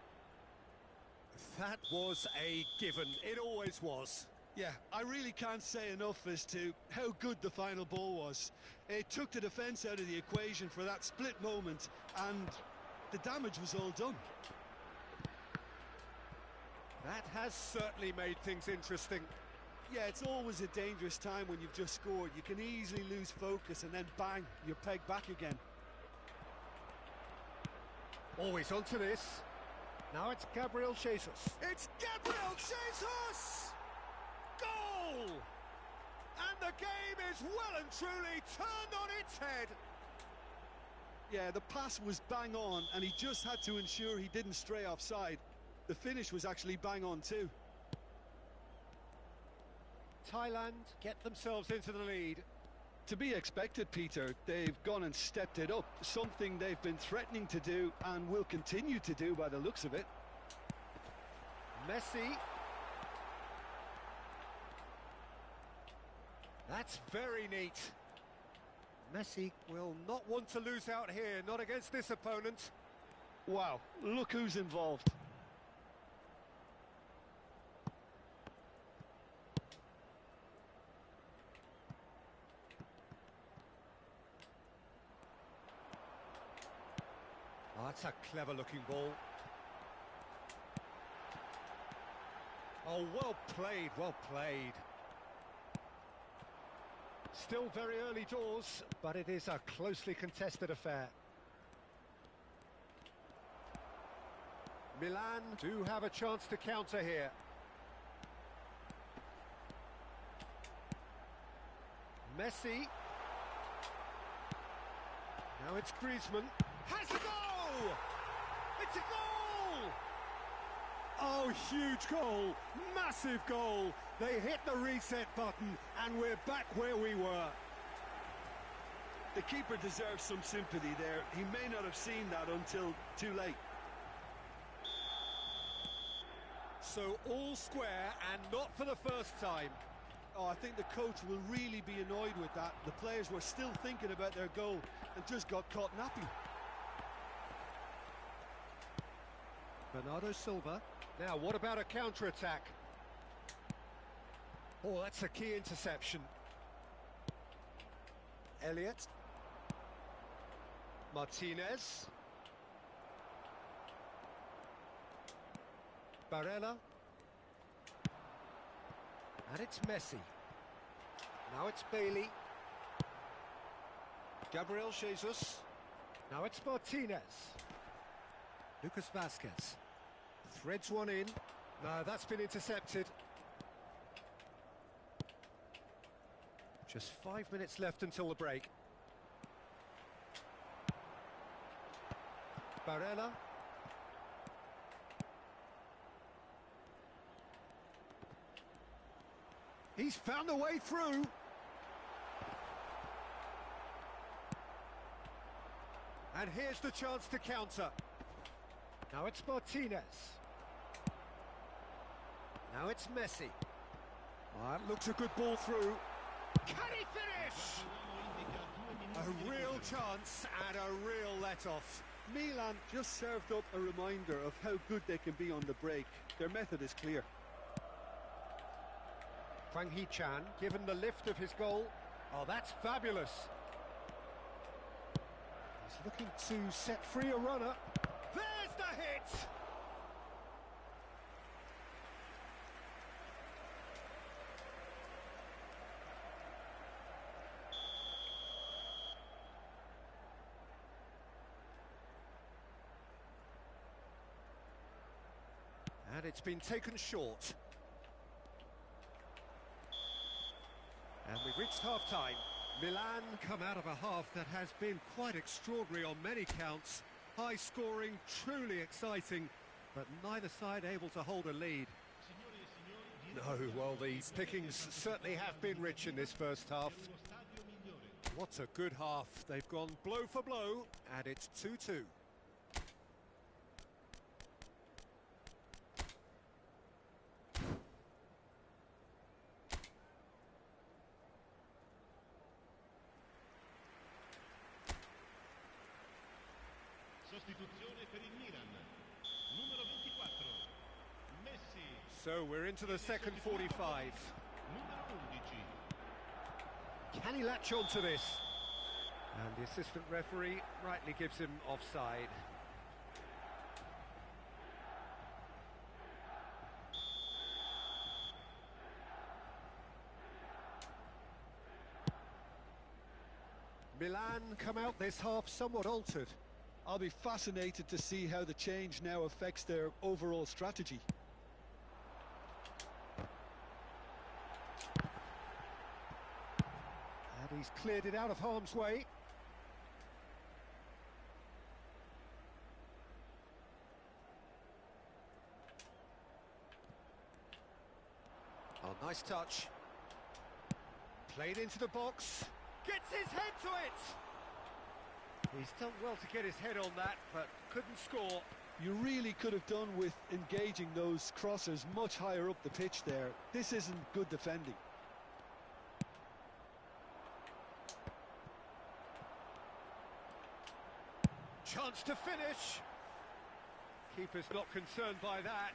That was a given. It always was. Yeah, I really can't say enough as to how good the final ball was. It took the defence out of the equation for that split moment, and the damage was all done. That has certainly made things interesting. Yeah, it's always a dangerous time when you've just scored. You can easily lose focus and then bang, you're pegged back again. Always onto this. Now it's Gabriel Jesus. It's Gabriel Jesus! Goal! And the game is well and truly turned on its head. Yeah, the pass was bang on, and he just had to ensure he didn't stray offside. The finish was actually bang on too. Thailand get themselves into the lead. To be expected, Peter. They've gone and stepped it up, something they've been threatening to do and will continue to do by the looks of it. Messi. That's very neat. Messi will not want to lose out here, not against this opponent. Wow, look who's involved. Oh, that's a clever-looking ball. Oh, well played, well played. Still very early doors, but it is a closely contested affair. Milan do have a chance to counter here. Messi. Now it's Griezmann. Has a goal! It's a goal! Oh, huge goal! Massive goal! They hit the reset button and we're back where we were. The keeper deserves some sympathy there. He may not have seen that until too late. So all square and not for the first time. Oh, I think the coach will really be annoyed with that. The players were still thinking about their goal and just got caught napping. Bernardo Silva. Now, what about a counter-attack? Oh, that's a key interception. Elliott. Martinez. Barella. And it's Messi. Now it's Bailey. Gabriel Jesus. Now it's Martinez. Lucas Vasquez. Threads one in. No, that's been intercepted. Just 5 minutes left until the break. Barella. He's found a way through. And here's the chance to counter. Now it's Martinez. Now it's Messi. Oh, that looks a good ball through. Can he finish? A real chance and a real let-off. Milan just served up a reminder of how good they can be on the break. Their method is clear. Hwang Hee-chan given the lift of his goal. Oh, that's fabulous. He's looking to set free a runner. There's the hit! And it's been taken short. And we've reached half-time. Milan come out of a half that has been quite extraordinary on many counts. High scoring, truly exciting, but neither side able to hold a lead. No, well, the pickings certainly have been rich in this first half. What a good half. They've gone blow for blow, and it's 2-2. Sostituzione per il Milan. Numero 24. Messi. So we're into the second 45. Numero 11. Can he latch on to this? And the assistant referee rightly gives him offside. Milan come out this half somewhat altered. I'll be fascinated to see how the change now affects their overall strategy. And he's cleared it out of harm's way. Oh, nice touch. Played into the box. Gets his head to it! He's done well to get his head on that, but couldn't score. You really could have done with engaging those crossers much higher up the pitch there. This isn't good defending. Chance to finish. Keeper's not concerned by that.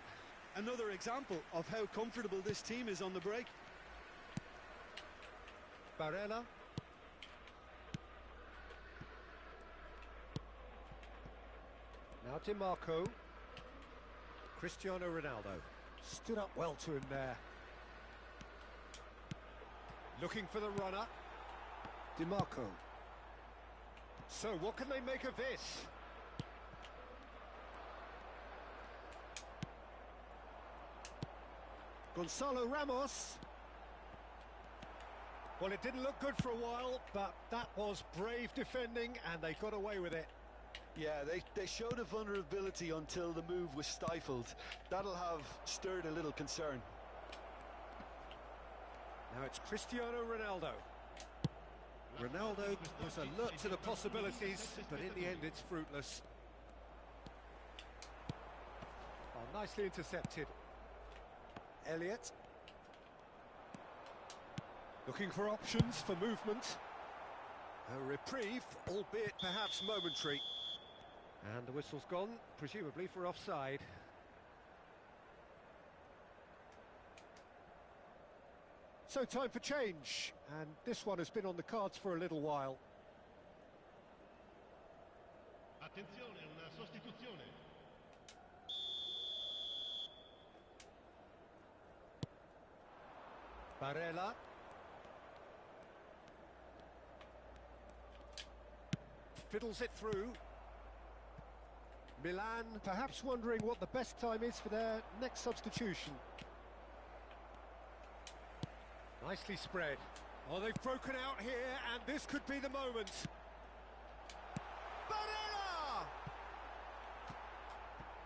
Another example of how comfortable this team is on the break. Barella. Now DiMarco. Cristiano Ronaldo. Stood up well to him there. Looking for the runner. DiMarco. So what can they make of this? Gonzalo Ramos. Well, it didn't look good for a while, but that was brave defending, and they got away with it. Yeah, they showed a vulnerability until the move was stifled. That'll have stirred a little concern. Now it's Cristiano Ronaldo. Ronaldo was alert to the possibilities, but in the end it's fruitless. Oh, nicely intercepted. Elliott. Looking for options for movement. A reprieve, albeit perhaps momentary. And the whistle's gone, presumably for offside. So time for change, and this one has been on the cards for a little while. Attenzione, una sostituzione. Barella. Fiddles it through. Milan perhaps wondering what the best time is for their next substitution. Nicely spread. Oh, they've broken out here, and this could be the moment. Barella!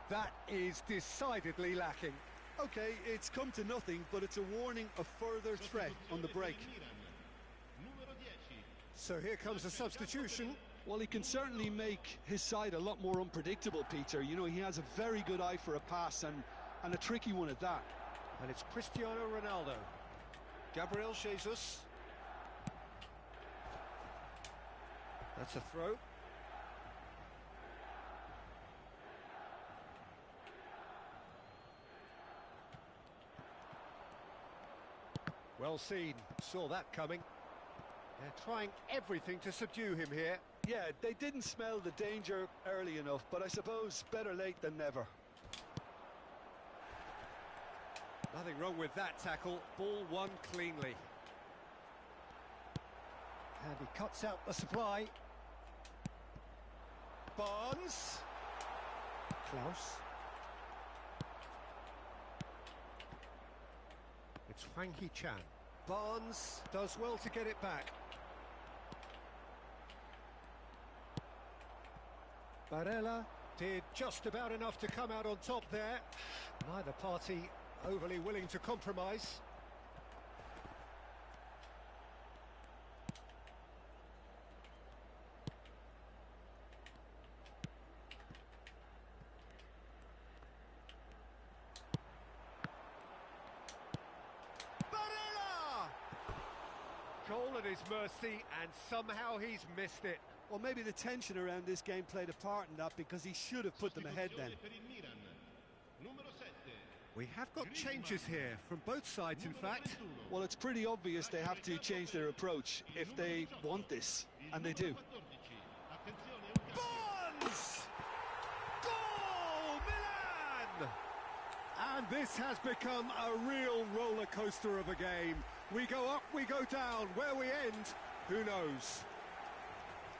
That is decidedly lacking. Okay, it's come to nothing, but it's a warning of further threat on the break. So here comes a substitution. Well, he can certainly make his side a lot more unpredictable, Peter. You know, he has a very good eye for a pass, and a tricky one at that. And it's Cristiano Ronaldo. Gabriel Jesus. That's a throw. Well seen, saw that coming. They're trying everything to subdue him here. Yeah, they didn't smell the danger early enough, but I suppose better late than never. Nothing wrong with that tackle, ball won cleanly. And he cuts out the supply. Barnes. Klaus. It's Hwang Hee-chan. Barnes does well to get it back. Barella did just about enough to come out on top there. Neither party overly willing to compromise. Barella! Goal at his mercy, and somehow he's missed it. Well, maybe the tension around this game played a part in that, because he should have put them ahead then. We have got changes here, from both sides in fact. Well, it's pretty obvious they have to change their approach if they want this, and they do. Barnes! Goal! Milan! And this has become a real roller coaster of a game. We go up, we go down. Where we end, who knows?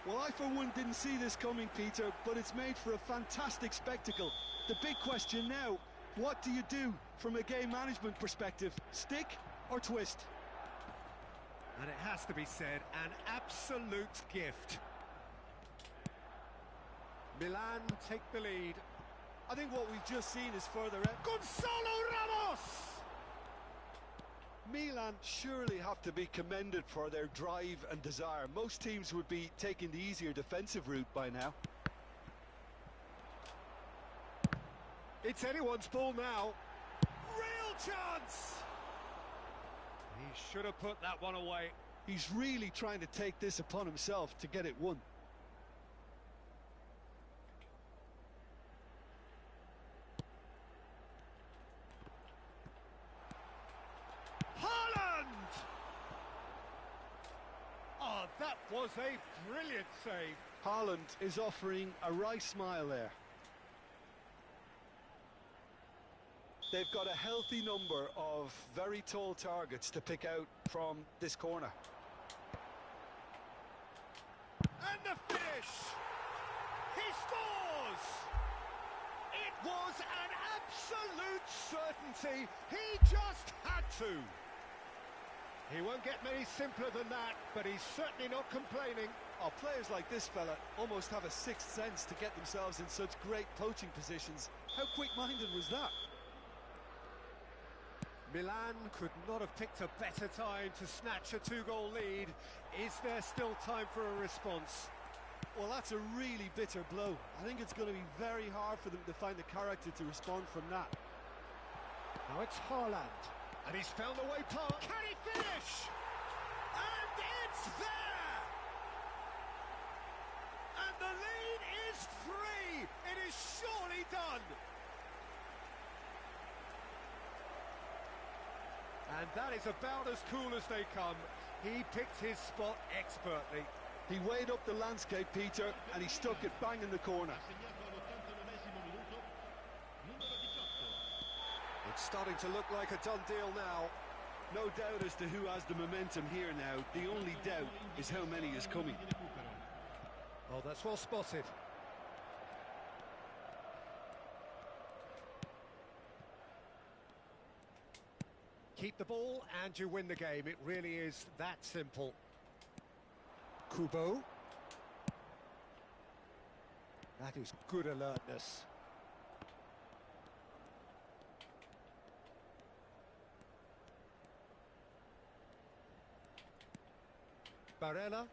Well, I for one didn't see this coming, Peter, but it's made for a fantastic spectacle. The big question now, what do you do from a game management perspective? Stick or twist? And it has to be said, an absolute gift. Milan take the lead. I think what we've just seen is further out. Gonzalo Ramos! Milan surely have to be commended for their drive and desire. Most teams would be taking the easier defensive route by now. It's anyone's ball now. Real chance! He should have put that one away. He's really trying to take this upon himself to get it won. Oh, that was a brilliant save. Haaland is offering a right smile there. They've got a healthy number of very tall targets to pick out from this corner. And the finish! He scores! It was an absolute opportunity. He just had to. He won't get many simpler than that, but he's certainly not complaining. Oh, players like this fella almost have a sixth sense to get themselves in such great poaching positions. How quick-minded was that? Milan could not have picked a better time to snatch a two-goal lead. Is there still time for a response? Well, that's a really bitter blow. I think it's going to be very hard for them to find the character to respond from that. Now it's Haaland, and he's found a way past. Can he finish? And it's there! And the lead is 3! It is surely done! And that is about as cool as they come. He picked his spot expertly. He weighed up the landscape, Peter, and he stuck it bang in the corner. It's starting to look like a done deal now. No doubt as to who has the momentum here now. The only doubt is how many is coming. Oh, that's well spotted. Keep the ball and you win the game. It really is that simple. Kubo. That is good alertness. Barella.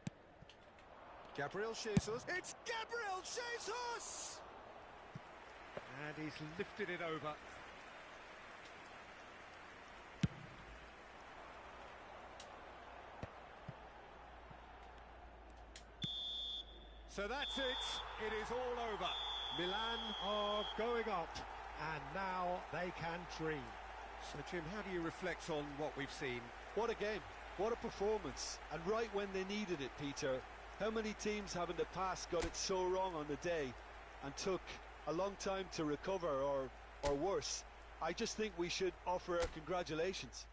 Gabriel Jesus. It's Gabriel Jesus! And he's lifted it over. So that's it. It is all over. Milan are going up, and now they can dream. So, Jim, how do you reflect on what we've seen? What a game. What a performance. And right when they needed it, Peter. How many teams have in the past got it so wrong on the day and took a long time to recover, or worse? I just think we should offer our congratulations.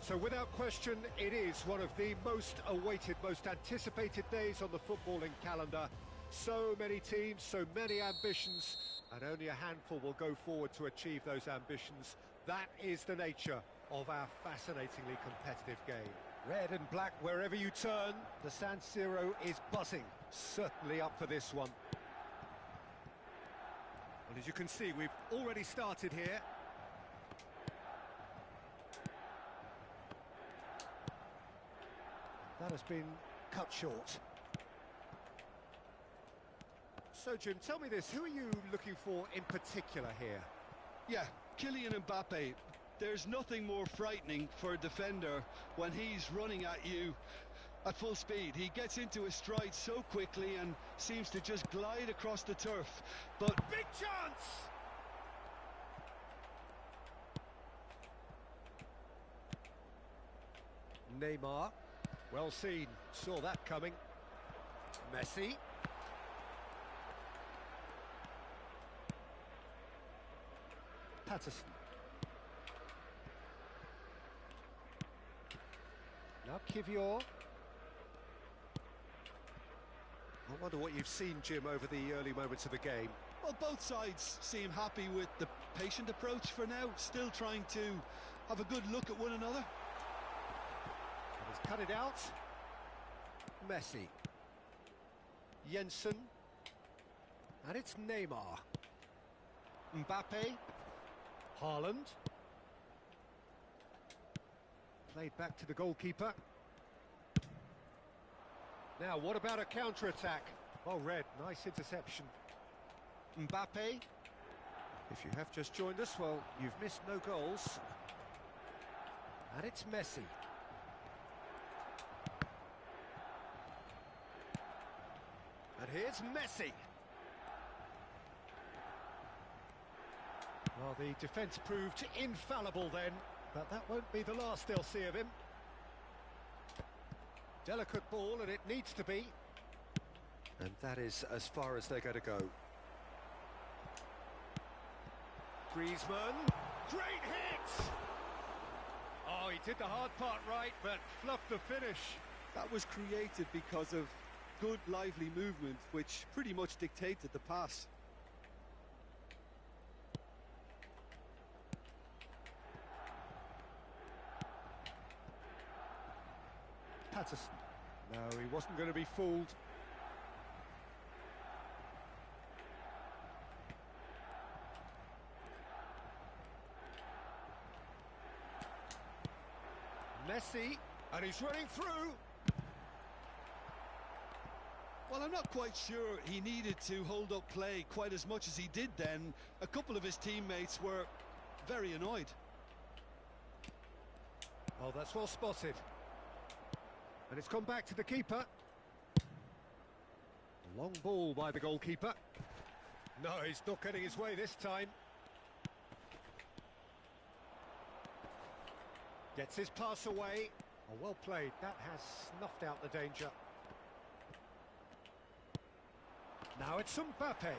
So without question, it is one of the most awaited, most anticipated days on the footballing calendar. So many teams, so many ambitions, and only a handful will go forward to achieve those ambitions. That is the nature of our fascinatingly competitive game. Red and black wherever you turn, the San Siro is buzzing. Certainly up for this one. And as you can see, we've already started here. That has been cut short. So, Jim, tell me this, who are you looking for in particular here? Yeah, Kylian Mbappe. There's nothing more frightening for a defender when he's running at you at full speed. He gets into a stride so quickly and seems to just glide across the turf. But big chance! Neymar, well seen, saw that coming. Messi. Patterson. Now Kivior. I wonder what you've seen, Jim, over the early moments of the game. well, both sides seem happy with the patient approach for now, still trying to have a good look at one another. And he's cut it out. Messi. Jensen. And it's Neymar. Mbappe. Haaland. Played back to the goalkeeper. Now, what about a counter-attack? Oh, Red, nice interception. Mbappe. If you have just joined us, well, you've missed no goals. And it's Messi. And here's Messi. Well, the defence proved infallible then, but that won't be the last they'll see of him. Delicate ball, and it needs to be. And that is as far as they're going to go. Griezmann. Great hit! Oh, he did the hard part right, but fluffed the finish. That was created because of good, lively movement, which pretty much dictated the pass. Patterson. No, he wasn't going to be fooled. Messi, and he's running through. Well, I'm not quite sure he needed to hold up play quite as much as he did then. A couple of his teammates were very annoyed. Oh, that's well spotted. And it's gone back to the keeper. Long ball by the goalkeeper. No, he's not getting his way this time. Gets his pass away. Oh, well played. That has snuffed out the danger. Now it's Mbappe.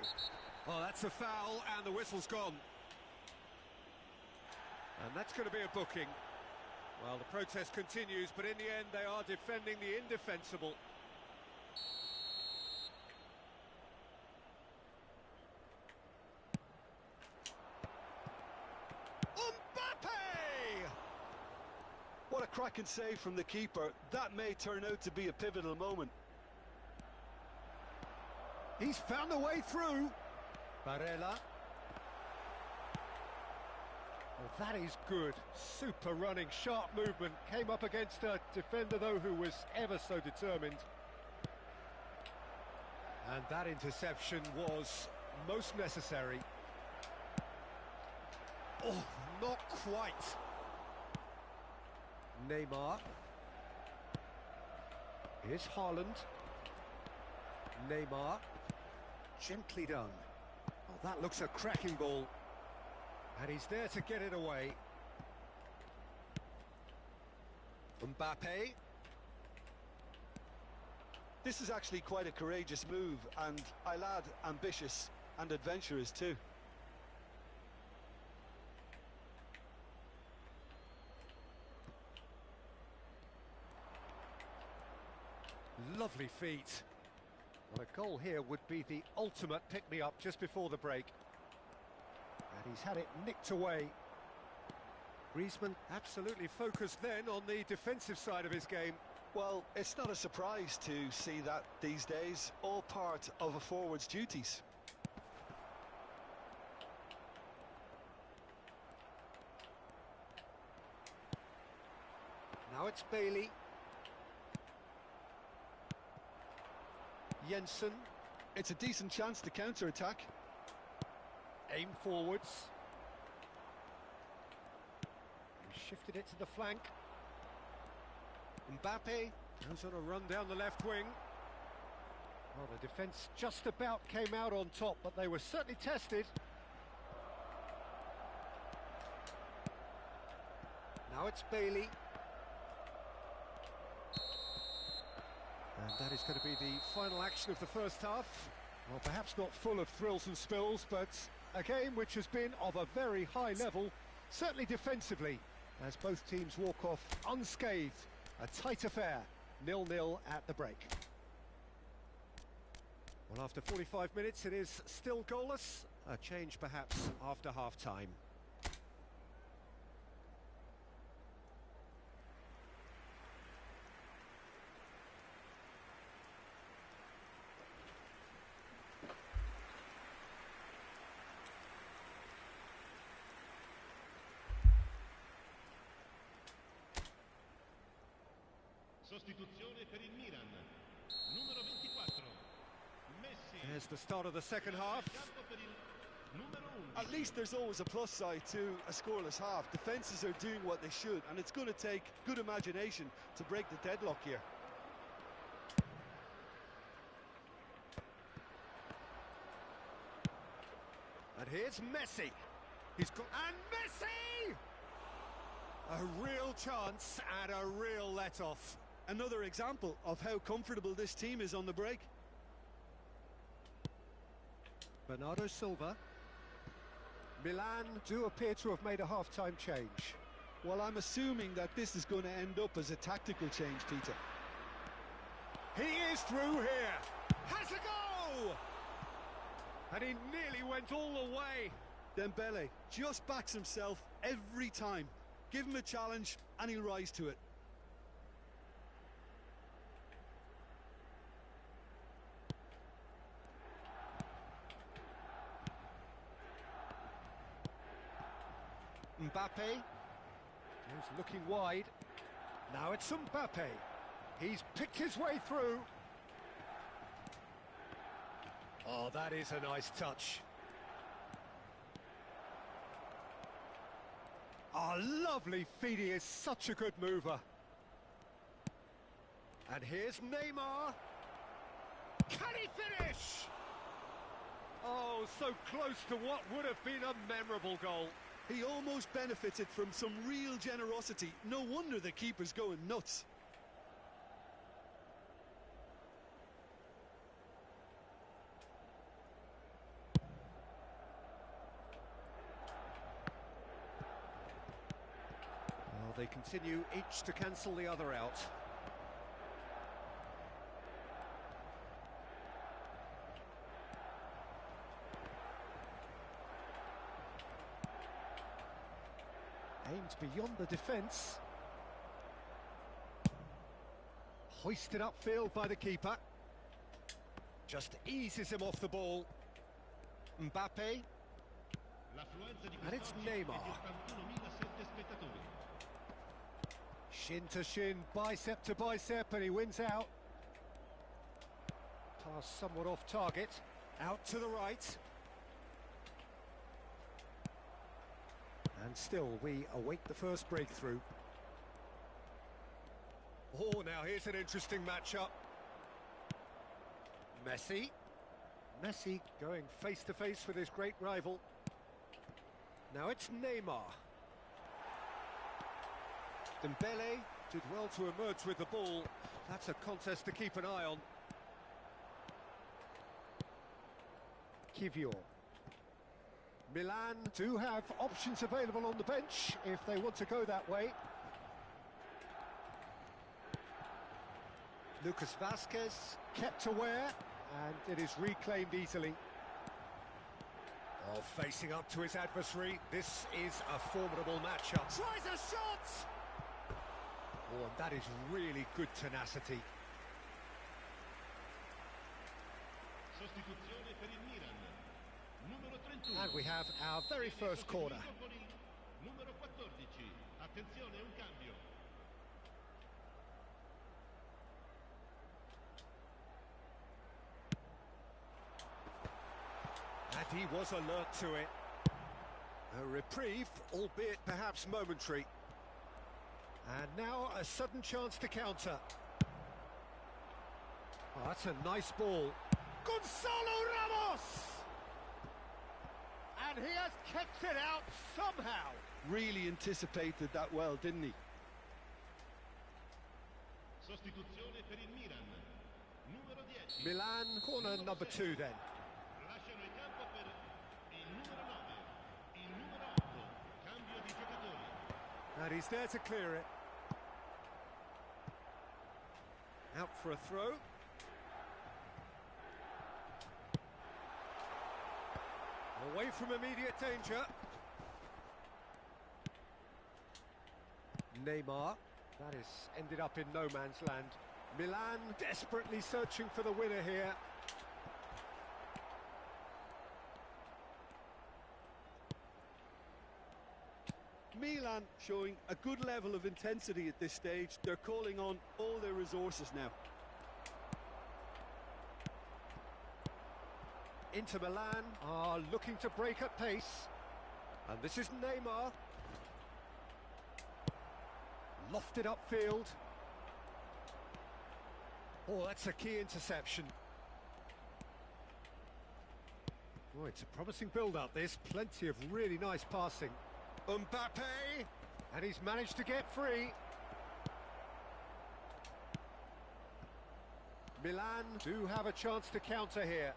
Oh, that's a foul, and the whistle's gone. And that's going to be a booking. Well, the protest continues, but in the end, they are defending the indefensible. Mbappe! What a cracking save from the keeper. That may turn out to be a pivotal moment. He's found a way through. Barella. Well, that is good. Super running, sharp movement. Came up against a defender, though, who was ever so determined. And that interception was most necessary. Oh, not quite. Neymar. Here's Haaland. Neymar. Gently done. Oh, that looks a cracking ball. And he's there to get it away. Mbappe. This is actually quite a courageous move, and I'll add ambitious and adventurous too. Lovely feet. Well, a goal here would be the ultimate pick-me-up just before the break. And he's had it nicked away. Griezmann absolutely focused then on the defensive side of his game. Well, it's not a surprise to see that these days, all part of a forward's duties. Now it's Bailey. Jensen. It's a decent chance to counter-attack. Aim forwards. He shifted it to the flank. Mbappe goes on a run down the left wing. Well, the defence just about came out on top, but they were certainly tested. Now it's Bailey. And that is going to be the final action of the first half. Well, perhaps not full of thrills and spills, but a game which has been of a very high level, certainly defensively, as both teams walk off unscathed. A tight affair, 0-0 at the break. Well, after 45 minutes, it is still goalless. A change perhaps after half-time. Sostituzione per il Milan. Numero 24. Messi. There's the start of the second half. Campo per il numero 11. At least there's always a plus side to a scoreless half. Defences are doing what they should, and it's going to take good imagination to break the deadlock here. And here's Messi. He's got... And Messi! A real chance and a real let-off. Another example of how comfortable this team is on the break. Bernardo Silva. Milan do appear to have made a half-time change. Well, I'm assuming that this is going to end up as a tactical change, Peter. He is through here. Has a go! And he nearly went all the way. Dembele just backs himself every time. Give him a challenge and he'll rise to it. Mbappe is looking wide. Now it's Mbappe. He's picked his way through. Oh, that is a nice touch. Oh, lovely feet. He is such a good mover. And here's Neymar. Can he finish? Oh, so close to what would have been a memorable goal. He almost benefited from some real generosity. No wonder the keeper's going nuts. Well, they continue each to cancel the other out. Aimed beyond the defence. Hoisted upfield by the keeper. Just eases him off the ball. Mbappe. And it's Neymar. Shin to shin, bicep to bicep, and he wins out. Pass somewhat off target. Out to the right. And still, we await the first breakthrough. Oh, now here's an interesting matchup. Messi. Messi going face-to-face with his great rival. Now it's Neymar. Dembele did well to emerge with the ball. That's a contest to keep an eye on. Kivior. Milan do have options available on the bench if they want to go that way. Lucas Vasquez kept aware, and it is reclaimed easily. Oh, facing up to his adversary, this is a formidable matchup. Tries a shot! Oh, and that is really good tenacity. Sostituzione per il Milan. Numero 31. And we have our very first corner. Numero 14. Attenzione, un cambio. And he was alert to it. A reprieve, albeit perhaps momentary. And now a sudden chance to counter. Oh, that's a nice ball. Gonzalo Ramos! And he has kicked it out somehow. Really anticipated that well, didn't he? Sostituzione per il Milan. Numero 10. Milan, corner number 2 then. Lasciano il campo per il numero 9. Il numero 8. Cambio di giocatori. And he's there to clear it. Out for a throw. Away from immediate danger. Neymar. That has ended up in no man's land. Milan desperately searching for the winner here. Milan showing a good level of intensity at this stage. They're calling on all their resources now. Inter Milan are looking to break at pace. And this is Neymar. Lofted upfield. Oh, that's a key interception. Oh, it's a promising build-up, this. Plenty of really nice passing. Mbappe! And he's managed to get free. Milan do have a chance to counter here.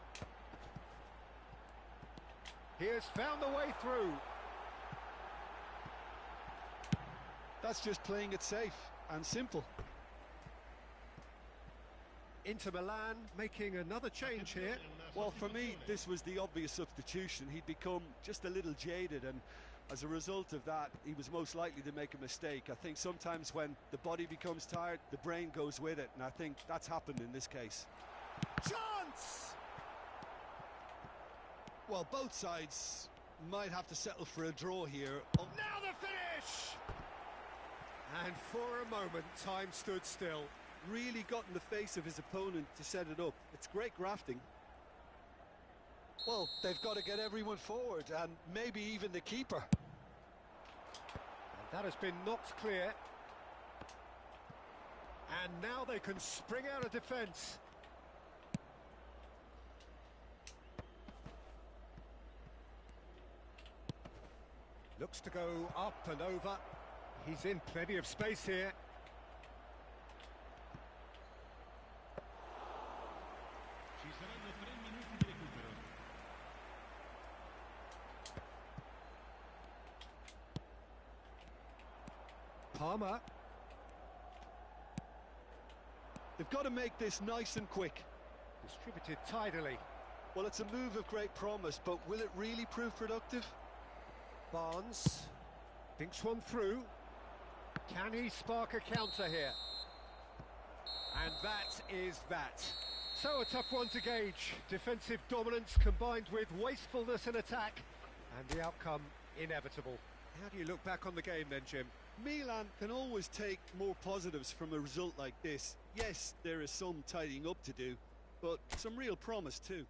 He has found the way through. That's just playing it safe and simple. Inter Milan making another change here. Well, for me, this was the obvious substitution. He'd become just a little jaded, and as a result of that, he was most likely to make a mistake. I think sometimes when the body becomes tired, the brain goes with it, and I think that's happened in this case. Chance! Well, both sides might have to settle for a draw here. Now the finish! And for a moment, time stood still. Really got in the face of his opponent to set it up. It's great grafting. Well, they've got to get everyone forward, and maybe even the keeper. And that has been knocked clear. And now they can spring out of defence. Looks to go up and over. He's in plenty of space here. Ci saranno 3 minuti di recupero. Palmer. They've got to make this nice and quick. Distributed tidily. Well, it's a move of great promise, but will it really prove productive? Barnes thinks one through. Can he spark a counter here? And that is that. So a tough one to gauge. Defensive dominance combined with wastefulness in attack, and the outcome inevitable. How do you look back on the game then, Jim? Milan can always take more positives from a result like this. Yes, there is some tidying up to do, but some real promise too.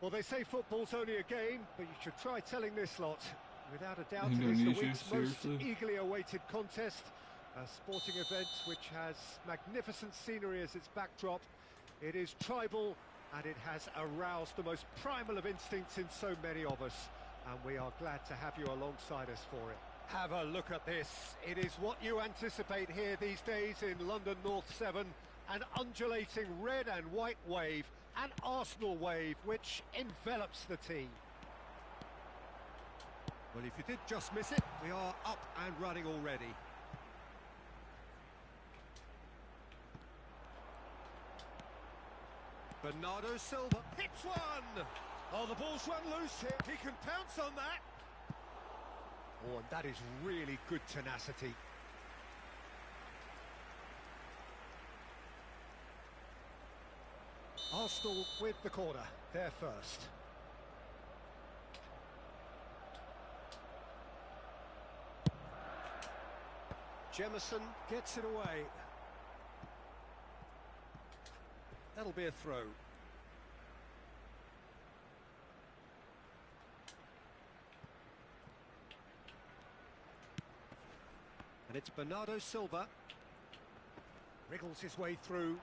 Well, they say football's only a game, but you should try telling this lot. Without a doubt, it is the Indonesia, week's seriously? most eagerly awaited contest. A sporting event which has magnificent scenery as its backdrop. It is tribal, and it has aroused the most primal of instincts in so many of us. And we are glad to have you alongside us for it. Have a look at this. It is what you anticipate here these days in London North 7. An undulating red and white wave, an Arsenal wave, which envelops the team. Well, if you did just miss it, we are up and running already. Bernardo Silva hits one! Oh, the ball's run loose here. He can pounce on that. Oh, and that is really good tenacity. Arsenal with the corner, they're first. Jemison gets it away. That'll be a throw. And it's Bernardo Silva. Wriggles his way through.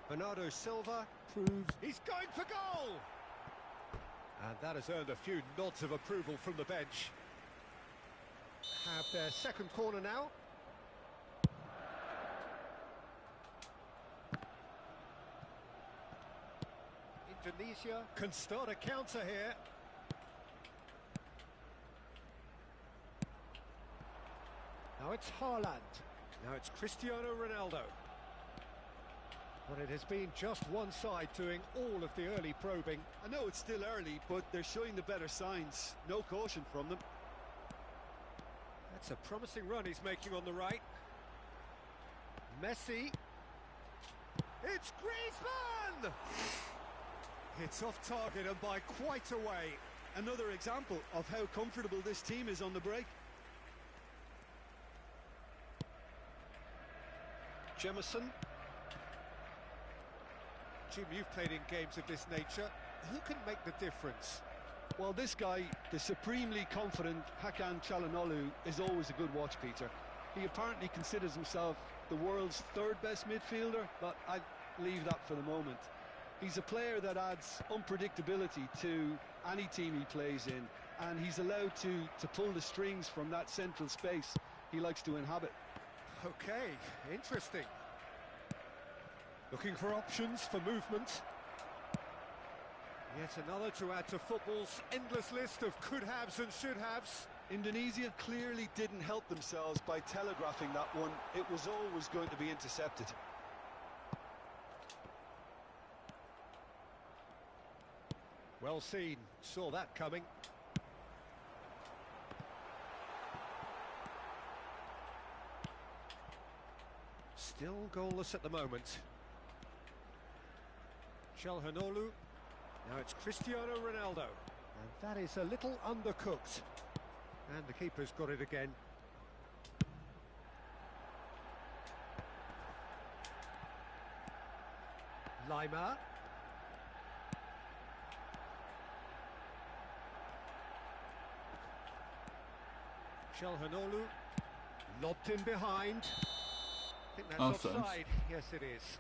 Bernardo Silva proves he's going for goal! And that has earned a few nods of approval from the bench. Have their second corner now. Indonesia can start a counter here. Now it's Haaland. Now it's Cristiano Ronaldo. But it has been just one side doing all of the early probing. I know it's still early, but they're showing the better signs. No caution from them. That's a promising run he's making on the right. Messi. It's Griezmann! It's off target and by quite a way. Another example of how comfortable this team is on the break. Jemison. Jim, you've played in games of this nature. Who can make the difference? Well, this guy, the supremely confident Hakan Çalhanoğlu, is always a good watch, Peter. He apparently considers himself the world's third best midfielder, but I'd leave that for the moment. He's a player that adds unpredictability to any team he plays in, and he's allowed to pull the strings from that central space he likes to inhabit. Okay, interesting. Looking for options for movement. Yet another to add to football's endless list of could-haves and should-haves. Indonesia clearly didn't help themselves by telegraphing that one. It was always going to be intercepted. Well seen, saw that coming. Still goalless at the moment. Çalhanoğlu. Now it's Cristiano Ronaldo. And that is a little undercooked. And the keeper's got it again. Lima. Çalhanoğlu. Lobbed in behind. I think that's offside. Yes, it is.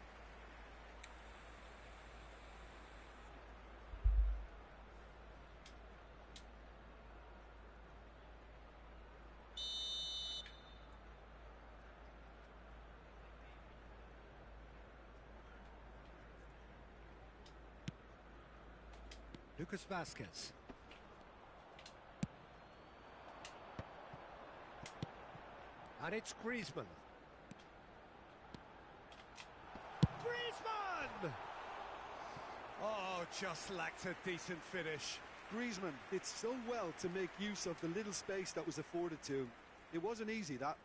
Lucas Vazquez. And it's Griezmann. Griezmann! Oh, just lacked a decent finish. Griezmann did so well to make use of the little space that was afforded to him. It wasn't easy, that.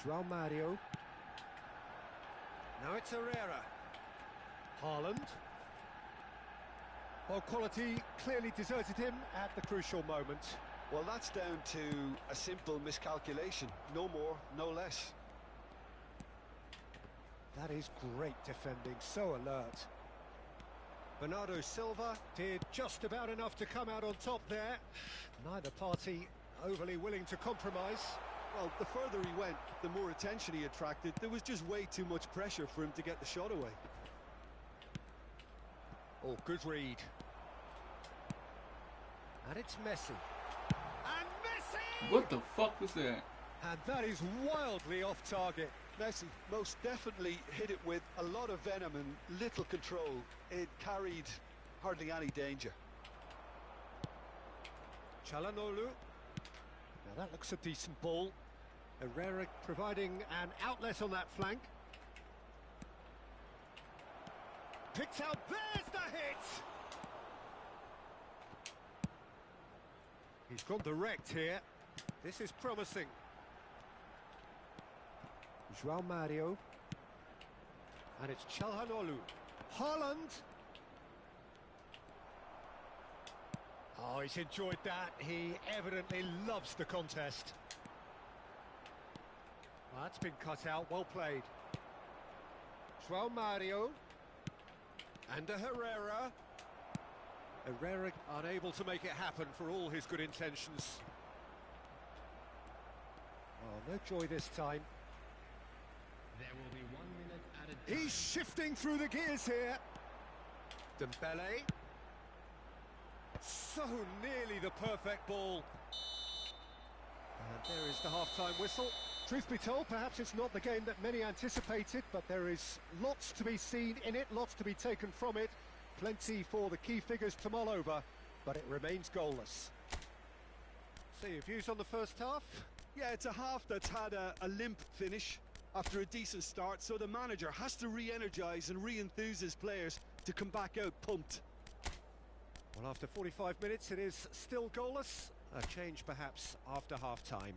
João Mario. Now it's Herrera. Haaland. Well, quality clearly deserted him at the crucial moment. Well, that's down to a simple miscalculation. No more, no less. That is great defending, so alert. Bernardo Silva did just about enough to come out on top there. Neither party overly willing to compromise. Well, the further he went, the more attention he attracted. There was just way too much pressure for him to get the shot away. Oh, good read. And it's Messi. And Messi! What the fuck was that? And that is wildly off target. Messi most definitely hit it with a lot of venom and little control. It carried hardly any danger. Çalhanoğlu. Now that looks a decent ball. Herrera providing an outlet on that flank. Picked out, there's the hit! He's gone direct here. This is promising. João Mario. And it's Çalhanoğlu. Haaland. Oh, he's enjoyed that. He evidently loves the contest. Well, that's been cut out. Well played. João Mario. And a Herrera. Herrera unable to make it happen for all his good intentions. Oh, no joy this time. There will be 1 minute added time. He's shifting through the gears here. Dembele. So nearly the perfect ball. And there is the half-time whistle. Truth be told, perhaps it's not the game that many anticipated, but there is lots to be seen in it, lots to be taken from it. Plenty for the key figures to mull over, but it remains goalless. So your views on the first half? Yeah, it's a half that's had a limp finish after a decent start, so the manager has to re-energise and re-enthuse his players to come back out pumped. Well, after 45 minutes, it is still goalless. A change, perhaps, after half-time.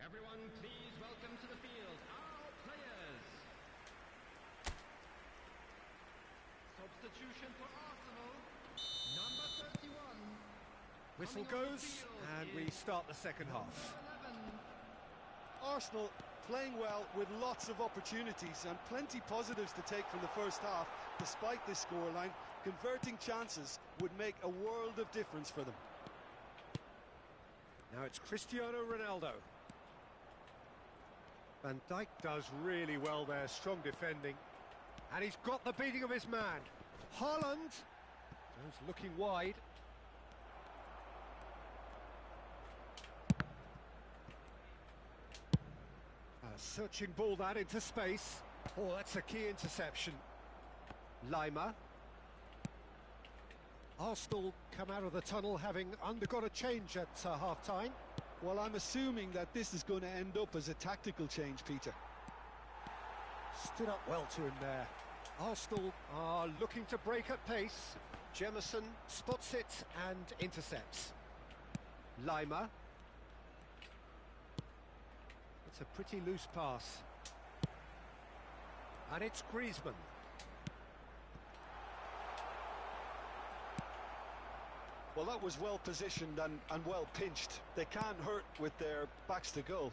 Everyone, please welcome to the field our players. Substitution for Arsenal, number 31. Whistle goes, and we start the second half. Arsenal playing well with lots of opportunities and plenty positives to take from the first half. Despite this scoreline, converting chances would make a world of difference for them. Now it's Cristiano Ronaldo. Van Dijk does really well there, strong defending. And he's got the beating of his man. Haaland goes looking wide. A searching ball that into space. Oh, that's a key interception. Lima. Arsenal come out of the tunnel having undergone a change at half-time. Well, I'm assuming that this is going to end up as a tactical change, Peter. Stood up well to him there. Arsenal are looking to break at pace. Jemison spots it and intercepts. Lima. It's a pretty loose pass. And it's Griezmann. Well, that was well positioned and well pinched. They can't hurt with their backs to goal.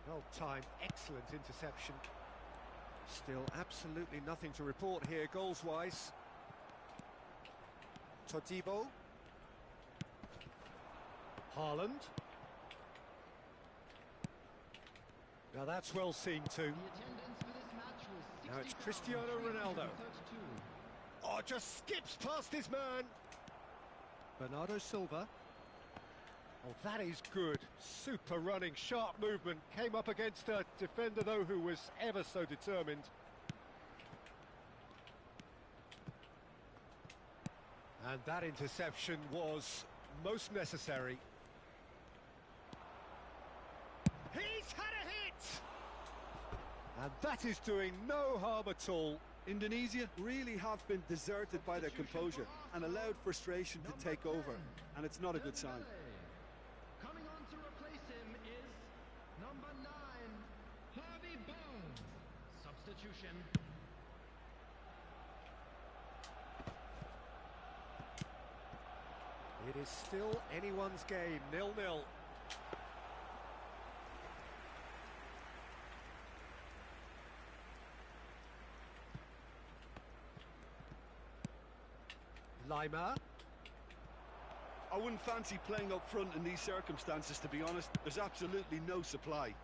Well timed, excellent interception. Still absolutely nothing to report here goals-wise. Todibo. Haaland. Now that's well seen too. The attendance for this match was Now it's Cristiano Ronaldo. 32. Oh, just skips past his man. Bernardo Silva. Oh, that is good. Super running, sharp movement. Came up against a defender, though, who was ever so determined. And that interception was most necessary. He's had a hit! And that is doing no harm at all. Indonesia really have been deserted by their composure and allowed frustration to take over, and it's not a good sign. Coming on to replace him is Substitution. It is still anyone's game, 0-0. Lima. I wouldn't fancy playing up front in these circumstances, to be honest. There's absolutely no supply.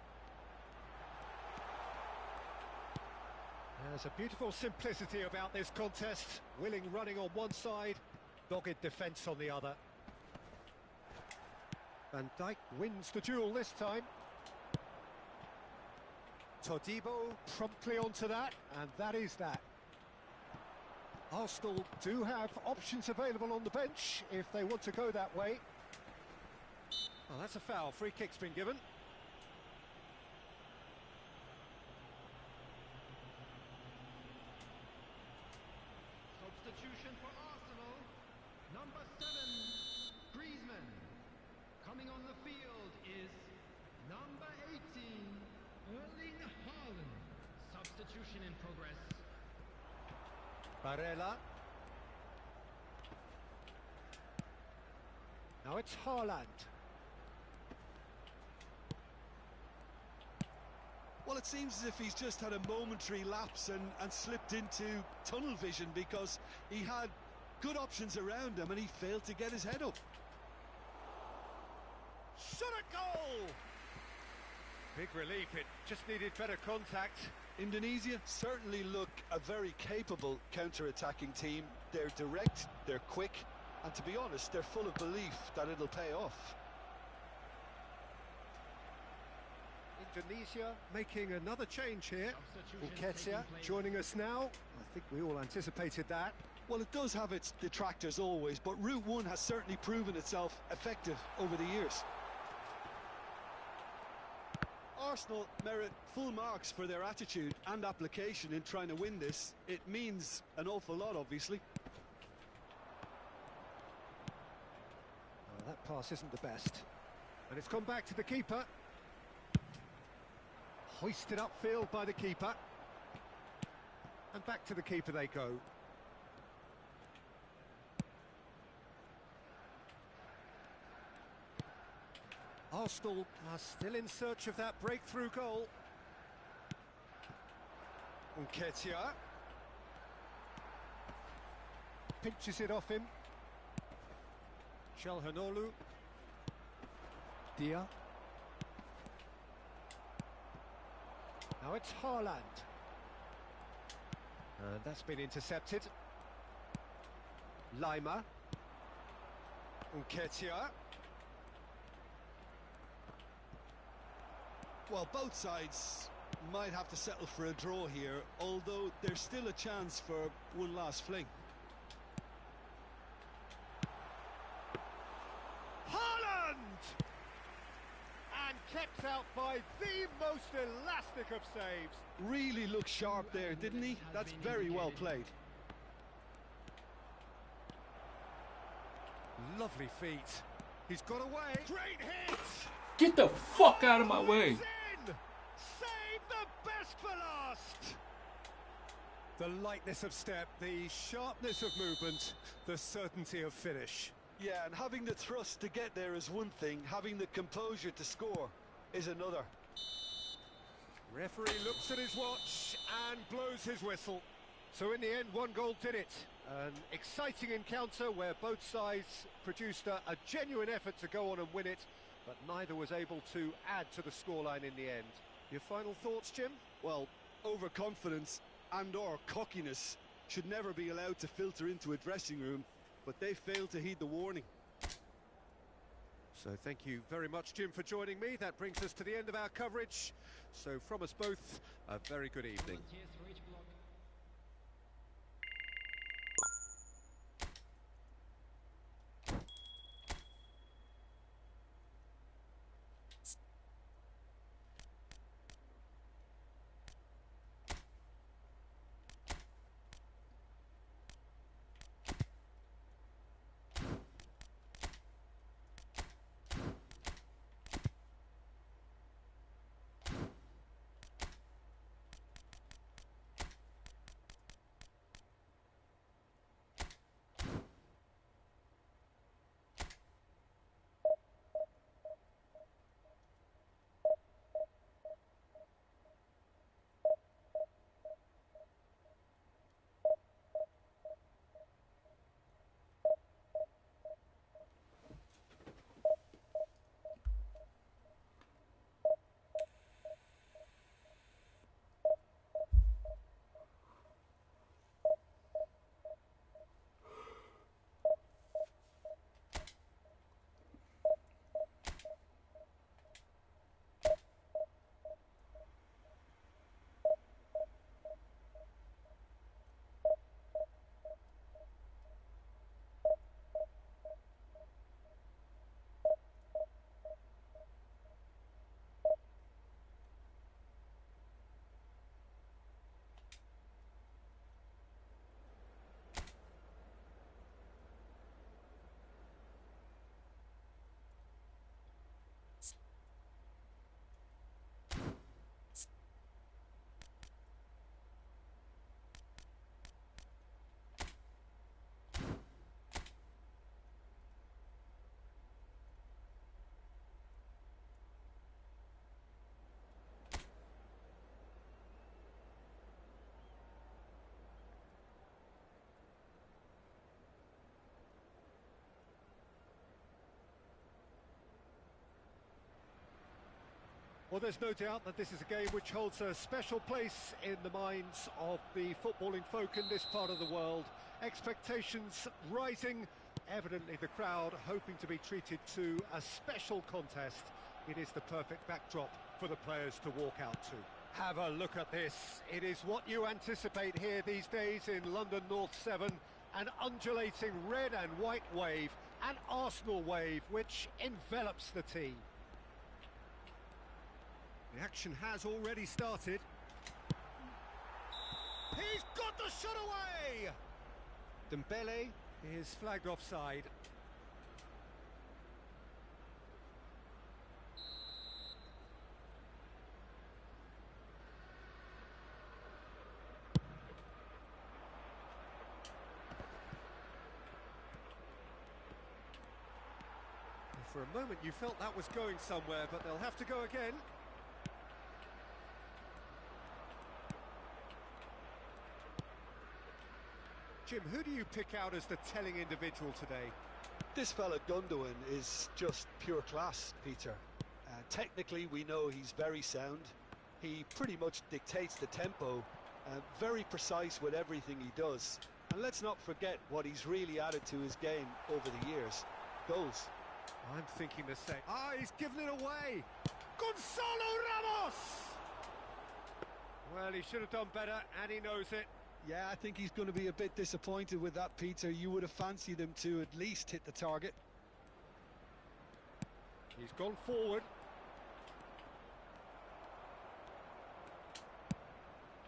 There's a beautiful simplicity about this contest. Willing running on one side, dogged defence on the other. Van Dijk wins the duel this time. Todibo promptly onto that, and that is that. Arsenal do have options available on the bench if they want to go that way. Well, that's a foul. Free kick's been given. Substitution for Arsenal. Number 7, Griezmann. Coming on the field is number 18, Erling Haaland. Substitution in progress. Barella. Now it's Haaland. Well, it seems as if he's just had a momentary lapse and slipped into tunnel vision, because he had good options around him and he failed to get his head up. Shot a goal! Big relief, it just needed better contact. Indonesia certainly look a very capable counter-attacking team. They're direct, they're quick, and to be honest, they're full of belief that it'll pay off. Indonesia making another change here. Substitution Nketiah taking place. joining us now. I think we all anticipated that. Well, it does have its detractors always, but Route 1 has certainly proven itself effective over the years. Arsenal merit full marks for their attitude and application in trying to win this. It means an awful lot, obviously. That pass isn't the best. And it's gone back to the keeper. Hoisted upfield by the keeper. And back to the keeper they go. Arsenal are still in search of that breakthrough goal. Nketiah pinches it off him. Çalhanoğlu. Dia. Now it's Haaland. And that's been intercepted. Lima. Nketiah. Well, both sides might have to settle for a draw here, although there's still a chance for one last fling. Haaland! And kept out by the most elastic of saves. Really looked sharp there, didn't he? That's very well played. Lovely feet. He's got away. Great hit! Get the fuck out of my way! In! Save the best for last! The lightness of step, the sharpness of movement, the certainty of finish. Yeah, and having the thrust to get there is one thing, having the composure to score is another. Referee looks at his watch and blows his whistle. So in the end, one goal did it. An exciting encounter where both sides produced a genuine effort to go on and win it, but neither was able to add to the scoreline in the end. Your final thoughts, Jim? Well, overconfidence and/or cockiness should never be allowed to filter into a dressing room, but they failed to heed the warning. So thank you very much, Jim, for joining me. That brings us to the end of our coverage. So from us both, a very good evening. Volunteers for each block. Well, there's no doubt that this is a game which holds a special place in the minds of the footballing folk in this part of the world. Expectations rising, evidently the crowd hoping to be treated to a special contest. It is the perfect backdrop for the players to walk out to. Have a look at this. It is what you anticipate here these days in London North 7. An undulating red and white wave, an Arsenal wave which envelops the team. The action has already started. He's got the shot away! Dembele is flagged offside. For a moment you felt that was going somewhere, but they'll have to go again. Jim, who do you pick out as the telling individual today? This fella Gundogan is just pure class, Peter. Technically, we know he's very sound. He pretty much dictates the tempo, very precise with everything he does. And let's not forget what he's really added to his game over the years. Goals. I'm thinking the same. Ah, he's given it away! Gonzalo Ramos! Well, he should have done better, and he knows it. Yeah, I think he's going to be a bit disappointed with that, Peter. You would have fancied him to at least hit the target. He's gone forward.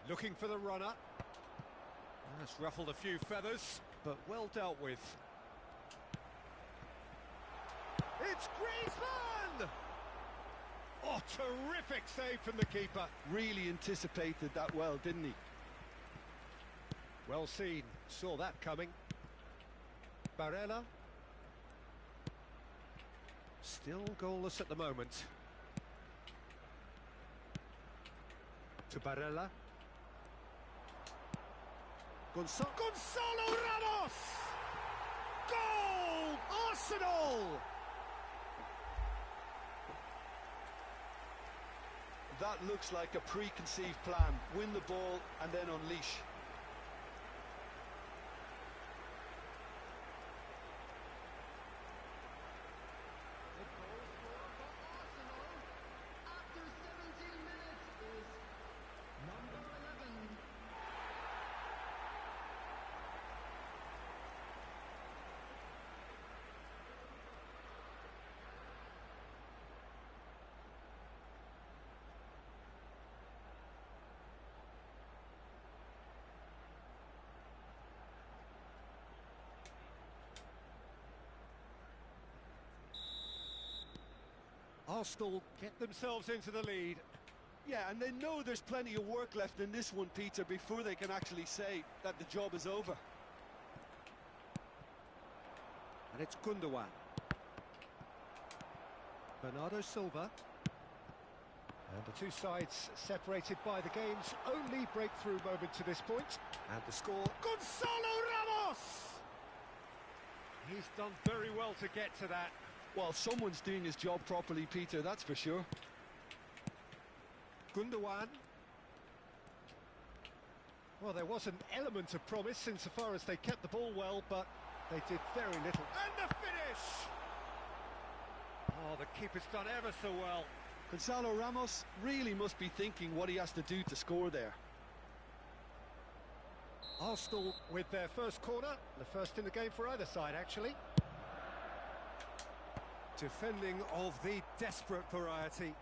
Looking for the runner. That's ruffled a few feathers, but well dealt with. It's Griezmann! Oh, terrific save from the keeper. Really anticipated that well, didn't he? Well seen, saw that coming. Barella. Still goalless at the moment. To Barella. Gonzalo Ramos! Goal! Arsenal! That looks like a preconceived plan. Win the ball and then unleash. Arsenal get themselves into the lead. Yeah, and they know there's plenty of work left in this one, Peter, before they can actually say that the job is over. And it's Gundogan. Bernardo Silva. And the two sides separated by the game's only breakthrough moment to this point. And the score, Gonzalo Ramos! He's done very well to get to that. Well, someone's doing his job properly, Peter, that's for sure. Gundogan. Well, there was an element of promise insofar as they kept the ball well, but they did very little. And the finish! Oh, the keeper's done ever so well. Gonzalo Ramos really must be thinking what he has to do to score there. Arsenal with their first corner, the first in the game for either side, actually. Defending of the desperate variety.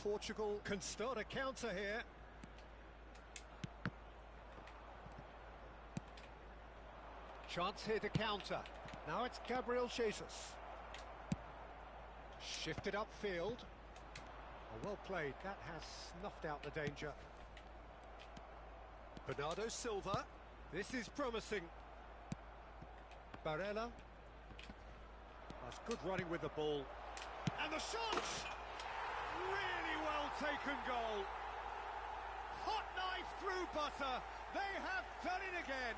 Portugal can start a counter here. Chance here to counter. Now it's Gabriel Jesus. Shifted upfield. Oh, well played. That has snuffed out the danger. Bernardo Silva. This is promising. Barella. That's good running with the ball. And the shot! Really well taken goal. Hot knife through butter. They have done it again.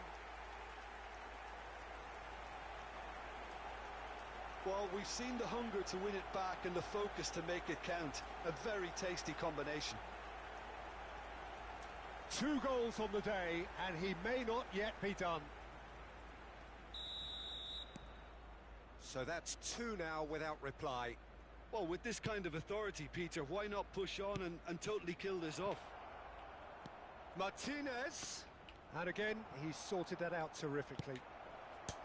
Well, we've seen the hunger to win it back and the focus to make it count. A very tasty combination. 2 goals on the day, and he may not yet be done. So that's 2 now without reply. Well, with this kind of authority, Peter, why not push on and totally kill this off? Martinez. And again, he's sorted that out terrifically.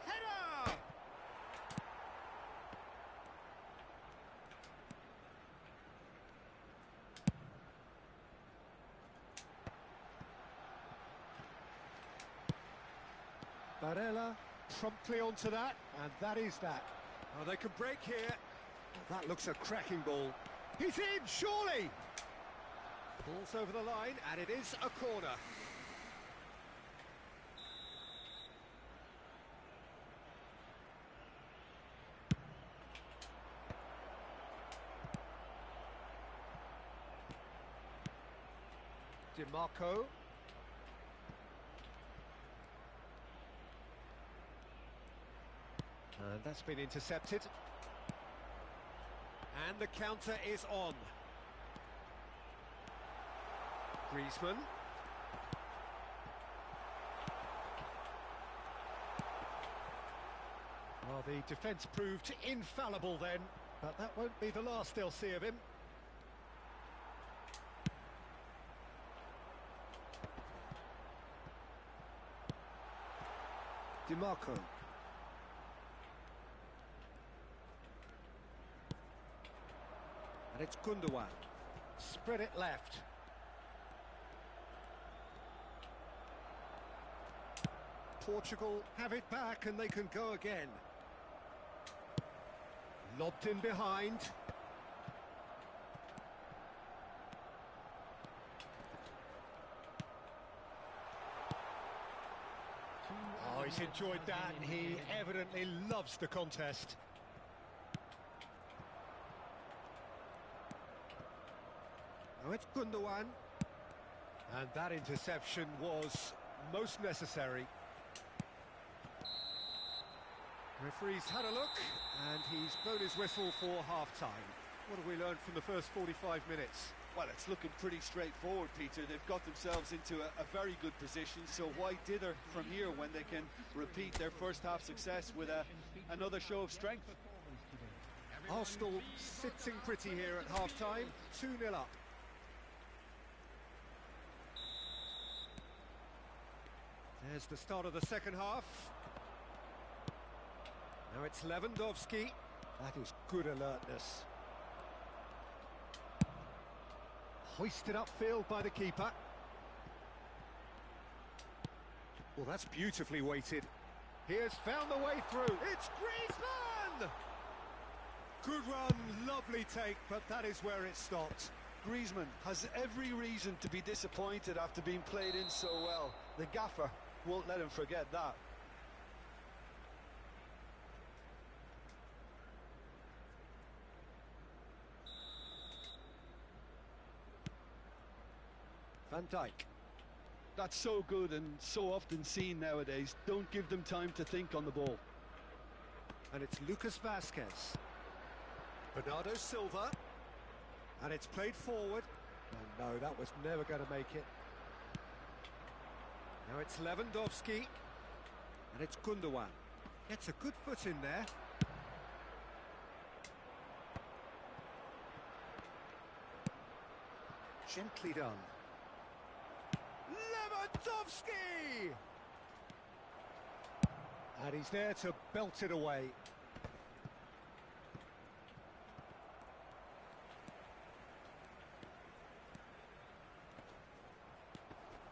Header! Barella promptly onto that, and that is that. Oh, they can break here. That looks a cracking ball. He's in, surely! Ball's over the line, and it is a corner. DiMarco. And that's been intercepted. And the counter is on. Griezmann. Well, the defence proved infallible then, but that won't be the last they'll see of him. DiMarco. And it's Gundogan. Spread it left. Portugal have it back and they can go again. Lobbed in behind. Oh, he's enjoyed that, and he evidently loves the contest. Now it's Gundogan. And that interception was most necessary. Referee's had a look, and he's blown his whistle for half-time. What have we learned from the first 45 minutes? Well, it's looking pretty straightforward, Peter. They've got themselves into a very good position, so why dither from here when they can repeat their first-half success with another show of strength? Arsenal sitting pretty here at half-time, 2-0 up. There's the start of the second half. Now it's Lewandowski. That is good alertness. Hoisted upfield by the keeper. Well, that's beautifully weighted. He has found the way through. It's Griezmann! Good run, lovely take, but that is where it stopped. Griezmann has every reason to be disappointed after being played in so well. The gaffer won't let him forget that. Van Dijk. That's so good and so often seen nowadays. Don't give them time to think on the ball. And it's Lucas Vazquez. Bernardo Silva. And it's played forward. And no, that was never going to make it. Now it's Lewandowski. And it's Gundogan. Gets a good foot in there. Gently done. Lewandowski! And he's there to belt it away.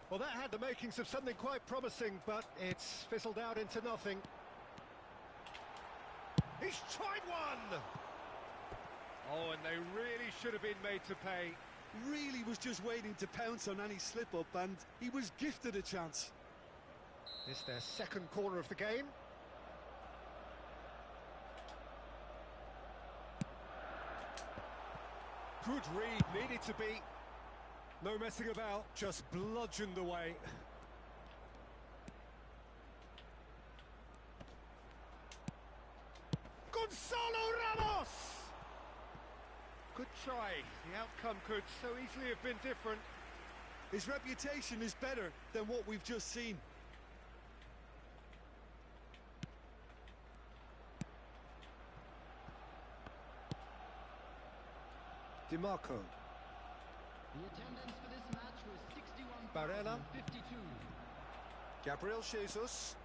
Well, that had the makings of something quite promising, but it's fizzled out into nothing. He's tried one! Oh, and they really should have been made to pay. Really was just waiting to pounce on any slip-up, and he was gifted a chance. This their second corner of the game. Good read, needed to be. No messing about, just bludgeoned away. Gonzalo Good try. The outcome could so easily have been different. His reputation is better than what we've just seen. DiMarco. The attendance for this match was Barella. 61,052. Gabriel Jesus.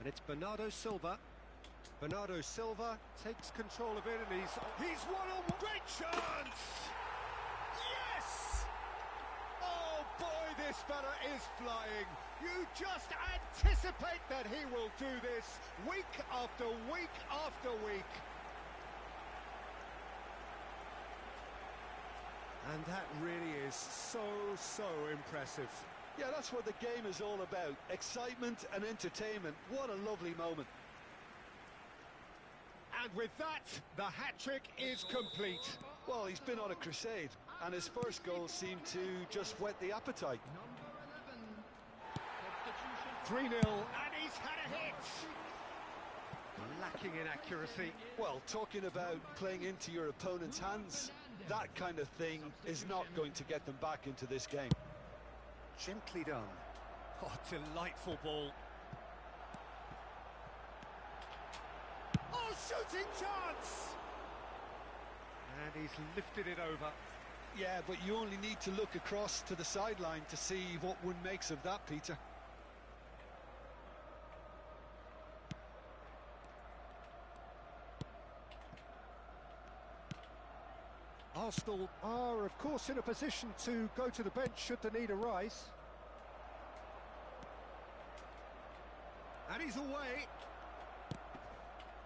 And it's Bernardo Silva. Bernardo Silva takes control of it, and he's one-on-one. Great chance! Yes! Oh boy, this fella is flying. You just anticipate that he will do this week after week after week. And that really is so impressive. Yeah, that's what the game is all about. Excitement and entertainment. What a lovely moment. And with that, the hat-trick is complete. Well, he's been on a crusade, and his first goal seemed to just whet the appetite. Number 11. Substitution. 3-0, and he's had a hit. Lacking in accuracy. Well, talking about playing into your opponent's hands, that kind of thing is not going to get them back into this game. Gently done. Oh, delightful ball. Oh, shooting chance! And he's lifted it over. Yeah, but you only need to look across to the sideline to see what one makes of that, Peter. Arsenal are, of course, in a position to go to the bench should the need arise. And he's away.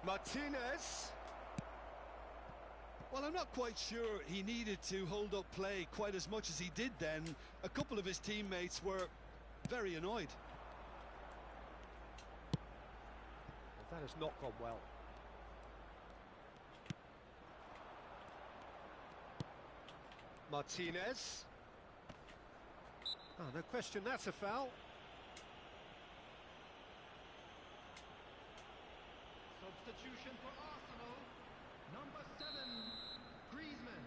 Martinez. Well, I'm not quite sure he needed to hold up play quite as much as he did then. A couple of his teammates were very annoyed. Well, that has not gone well. Martinez. Oh, no question, that's a foul. Substitution for Arsenal. Number 7, Griezmann.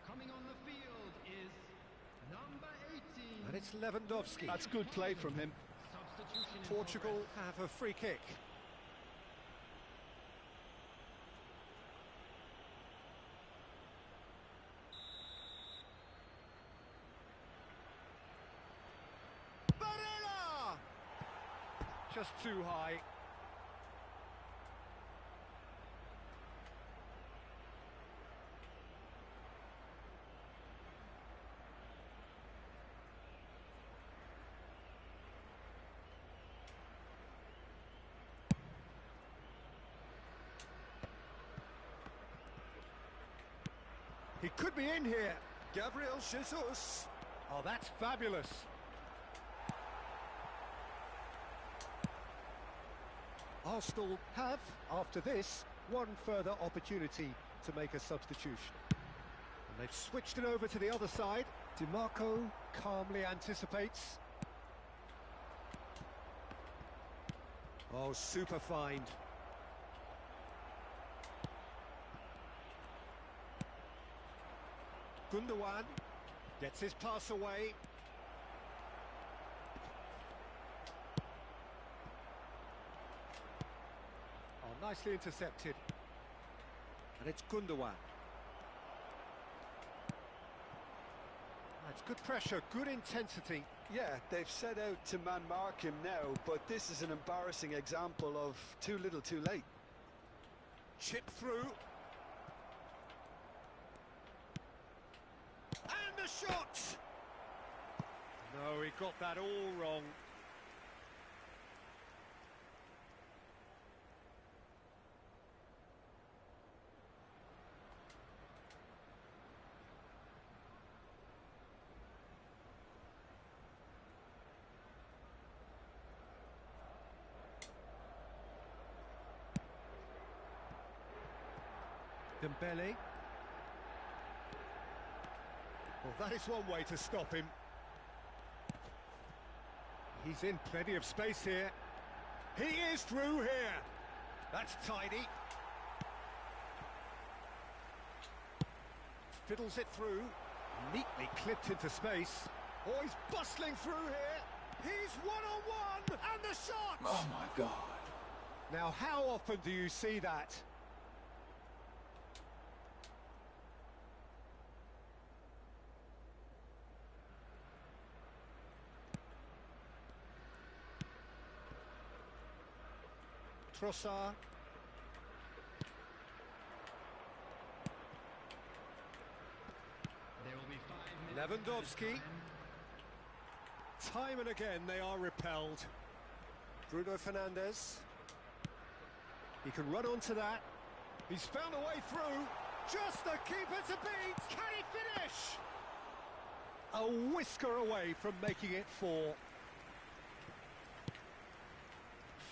Coming on the field is number 18. And it's Lewandowski. That's good play from him. Substitution in Portugal progress. have a free kick. Barella! Just too high. He could be in here. Gabriel Jesus. Oh, that's fabulous. Arsenal have, after this, one further opportunity to make a substitution. And they've switched it over to the other side. DiMarco calmly anticipates. Oh, super find. Gundogan gets his pass away. Oh, nicely intercepted. And it's Gundogan. That's good pressure, good intensity. Yeah, they've set out to man-mark him now, but this is an embarrassing example of too little too late. Chip through. And the shot! No, he got that all wrong. Dembele. Well, that is one way to stop him. He's in plenty of space here. He is through here. That's tidy. fiddles it through, neatly clipped into space. Oh, he's bustling through here. He's one-on-one, and the shot! Oh my God. Now, how often do you see that? Trossard. There will be 5 minutes. Lewandowski. Time and again they are repelled. Bruno Fernandes. He can run onto that. He's found a way through. Just the keeper to beat. Can he finish? A whisker away from making it 4.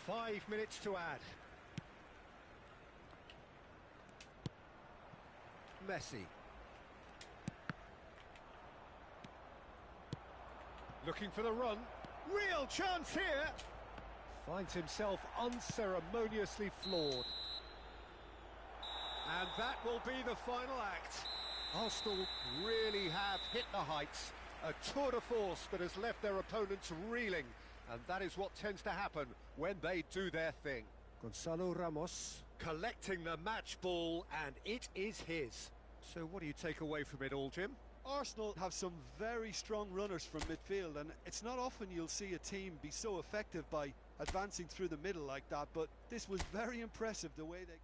5 minutes to add. Messi. Looking for the run. Real chance here. Finds himself unceremoniously floored. And that will be the final act. Arsenal really have hit the heights. A tour de force that has left their opponents reeling. And that is what tends to happen when they do their thing. Gonzalo Ramos collecting the match ball, and it is his. So what do you take away from it all, Jim? Arsenal have some very strong runners from midfield, and it's not often you'll see a team be so effective by advancing through the middle like that, but this was very impressive the way they...